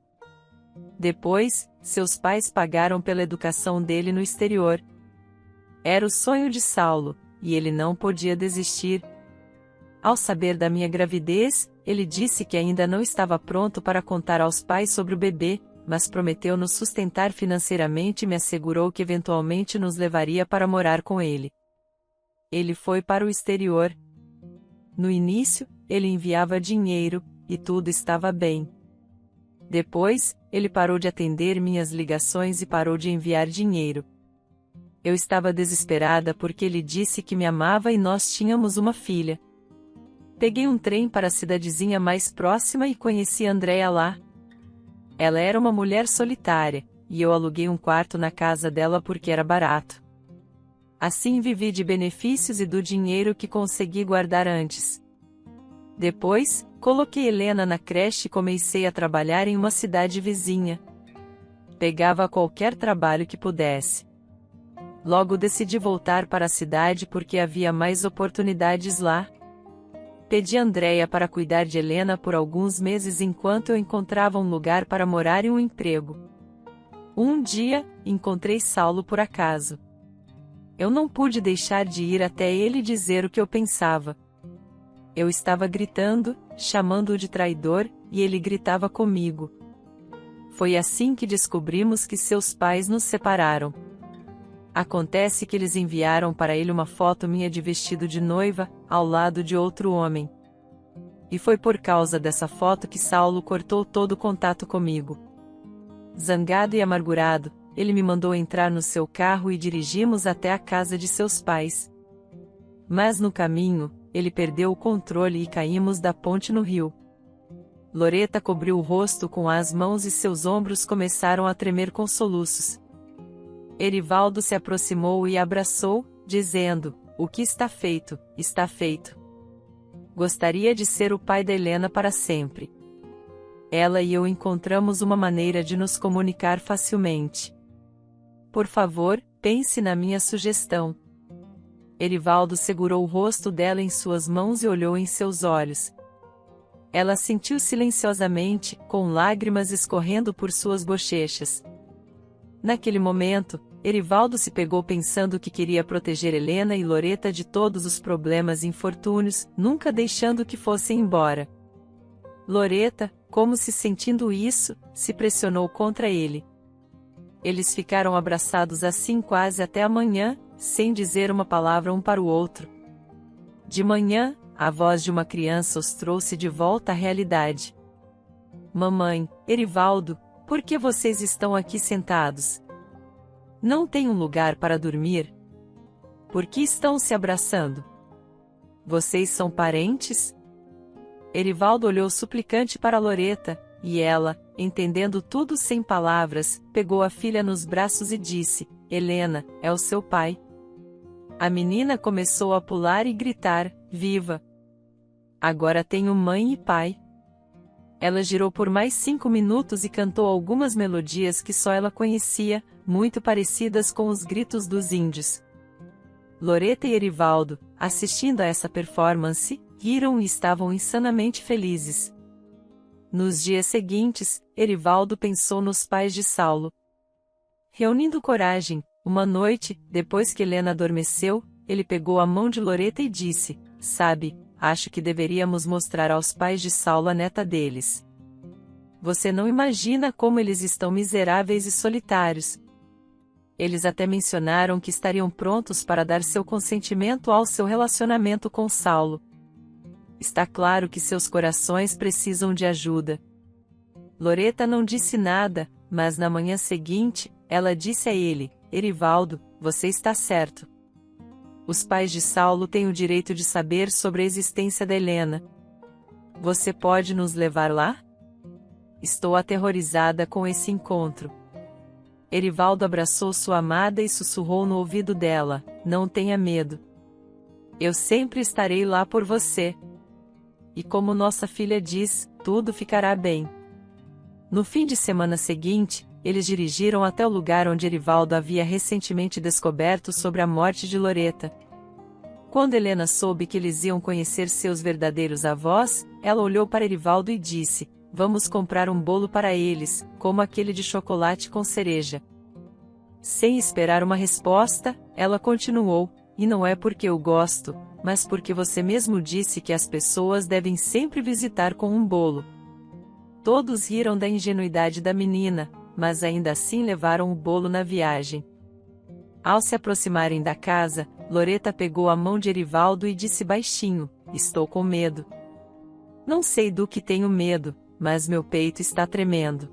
Depois, seus pais pagaram pela educação dele no exterior. Era o sonho de Saulo, e ele não podia desistir. Ao saber da minha gravidez, ele disse que ainda não estava pronto para contar aos pais sobre o bebê, mas prometeu nos sustentar financeiramente e me assegurou que eventualmente nos levaria para morar com ele. Ele foi para o exterior. No início, ele enviava dinheiro, e tudo estava bem. Depois, ele parou de atender minhas ligações e parou de enviar dinheiro. Eu estava desesperada porque ele disse que me amava e nós tínhamos uma filha. Peguei um trem para a cidadezinha mais próxima e conheci Andréia lá. Ela era uma mulher solitária, e eu aluguei um quarto na casa dela porque era barato. Assim vivi de benefícios e do dinheiro que consegui guardar antes. Depois, coloquei Helena na creche e comecei a trabalhar em uma cidade vizinha. Pegava qualquer trabalho que pudesse. Logo decidi voltar para a cidade porque havia mais oportunidades lá. Pedi a Andréia para cuidar de Helena por alguns meses enquanto eu encontrava um lugar para morar e um emprego. Um dia, encontrei Saulo por acaso. Eu não pude deixar de ir até ele dizer o que eu pensava. Eu estava gritando, chamando-o de traidor, e ele gritava comigo. Foi assim que descobrimos que seus pais nos separaram. Acontece que eles enviaram para ele uma foto minha de vestido de noiva, ao lado de outro homem. E foi por causa dessa foto que Saulo cortou todo o contato comigo. Zangado e amargurado, ele me mandou entrar no seu carro e dirigimos até a casa de seus pais. Mas no caminho, ele perdeu o controle e caímos da ponte no rio. Loreta cobriu o rosto com as mãos e seus ombros começaram a tremer com soluços. Erivaldo se aproximou e abraçou, dizendo: O que está feito, está feito. Gostaria de ser o pai da Helena para sempre. Ela e eu encontramos uma maneira de nos comunicar facilmente. Por favor, pense na minha sugestão. Erivaldo segurou o rosto dela em suas mãos e olhou em seus olhos. Ela sentiu silenciosamente, com lágrimas escorrendo por suas bochechas. Naquele momento, Erivaldo se pegou pensando que queria proteger Helena e Loreta de todos os problemas e infortúnios, nunca deixando que fossem embora. Loreta, como se sentindo isso, se pressionou contra ele. Eles ficaram abraçados assim quase até amanhã, sem dizer uma palavra um para o outro. De manhã, a voz de uma criança os trouxe de volta à realidade. Mamãe, Erivaldo, por que vocês estão aqui sentados? Não tem um lugar para dormir? Por que estão se abraçando? Vocês são parentes? Erivaldo olhou suplicante para Loreta, e ela, entendendo tudo sem palavras, pegou a filha nos braços e disse: Helena, é o seu pai. A menina começou a pular e gritar: Viva! Agora tenho mãe e pai. Ela girou por mais 5 minutos e cantou algumas melodias que só ela conhecia, muito parecidas com os gritos dos índios. Loreta e Erivaldo, assistindo a essa performance, riram e estavam insanamente felizes. Nos dias seguintes, Erivaldo pensou nos pais de Saulo. Reunindo coragem, uma noite, depois que Helena adormeceu, ele pegou a mão de Loreta e disse: "Sabe, acho que deveríamos mostrar aos pais de Saulo a neta deles. Você não imagina como eles estão miseráveis e solitários. Eles até mencionaram que estariam prontos para dar seu consentimento ao seu relacionamento com Saulo. Está claro que seus corações precisam de ajuda." Loreta não disse nada, mas na manhã seguinte, ela disse a ele: "Erivaldo, você está certo. Os pais de Saulo têm o direito de saber sobre a existência da Helena. Você pode nos levar lá? Estou aterrorizada com esse encontro." Erivaldo abraçou sua amada e sussurrou no ouvido dela: "Não tenha medo. Eu sempre estarei lá por você. E como nossa filha diz, tudo ficará bem." No fim de semana seguinte, eles dirigiram até o lugar onde Erivaldo havia recentemente descoberto sobre a morte de Loreta. Quando Helena soube que eles iam conhecer seus verdadeiros avós, ela olhou para Erivaldo e disse: "Vamos comprar um bolo para eles, como aquele de chocolate com cereja." Sem esperar uma resposta, ela continuou: "E não é porque eu gosto, mas porque você mesmo disse que as pessoas devem sempre visitar com um bolo." Todos riram da ingenuidade da menina, mas ainda assim levaram o bolo na viagem. Ao se aproximarem da casa, Loreta pegou a mão de Erivaldo e disse baixinho: "Estou com medo. Não sei do que tenho medo, mas meu peito está tremendo."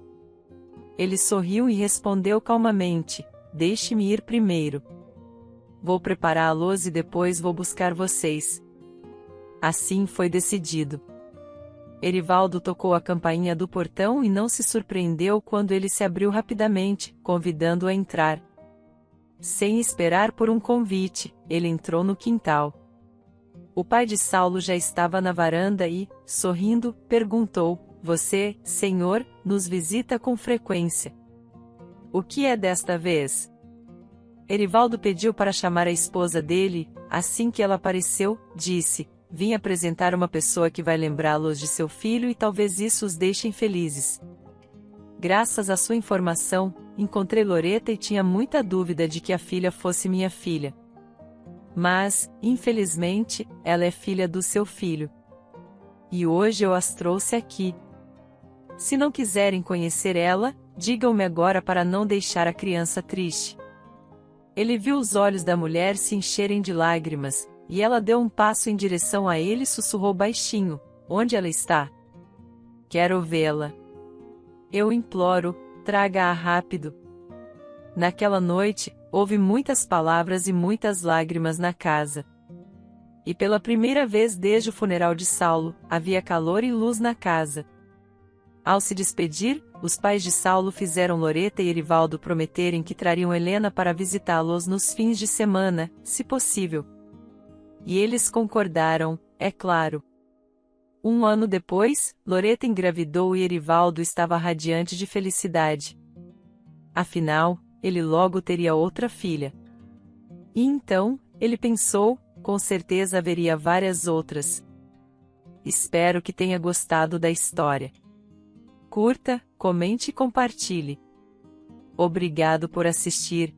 Ele sorriu e respondeu calmamente: "Deixe-me ir primeiro. Vou prepará-los e depois vou buscar vocês." Assim foi decidido. Erivaldo tocou a campainha do portão e não se surpreendeu quando ele se abriu rapidamente, convidando-o a entrar. Sem esperar por um convite, ele entrou no quintal. O pai de Saulo já estava na varanda e, sorrindo, perguntou: "Você, senhor, nos visita com frequência. O que é desta vez?" Erivaldo pediu para chamar a esposa dele. Assim que ela apareceu, disse: "Vim apresentar uma pessoa que vai lembrá-los de seu filho e talvez isso os deixe felizes. Graças à sua informação, encontrei Loreta e tinha muita dúvida de que a filha fosse minha filha. Mas, infelizmente, ela é filha do seu filho. E hoje eu as trouxe aqui. Se não quiserem conhecer ela, digam-me agora para não deixar a criança triste." Ele viu os olhos da mulher se encherem de lágrimas, e ela deu um passo em direção a ele e sussurrou baixinho: "Onde ela está? Quero vê-la. Eu imploro, traga-a rápido." Naquela noite, houve muitas palavras e muitas lágrimas na casa. E pela primeira vez desde o funeral de Saulo, havia calor e luz na casa. Ao se despedir, os pais de Saulo fizeram Loreta e Erivaldo prometerem que trariam Helena para visitá-los nos fins de semana, se possível. E eles concordaram, é claro. Um ano depois, Loreta engravidou e Erivaldo estava radiante de felicidade. Afinal, ele logo teria outra filha. E então, ele pensou, com certeza haveria várias outras. Espero que tenha gostado da história. Curta, comente e compartilhe. Obrigado por assistir.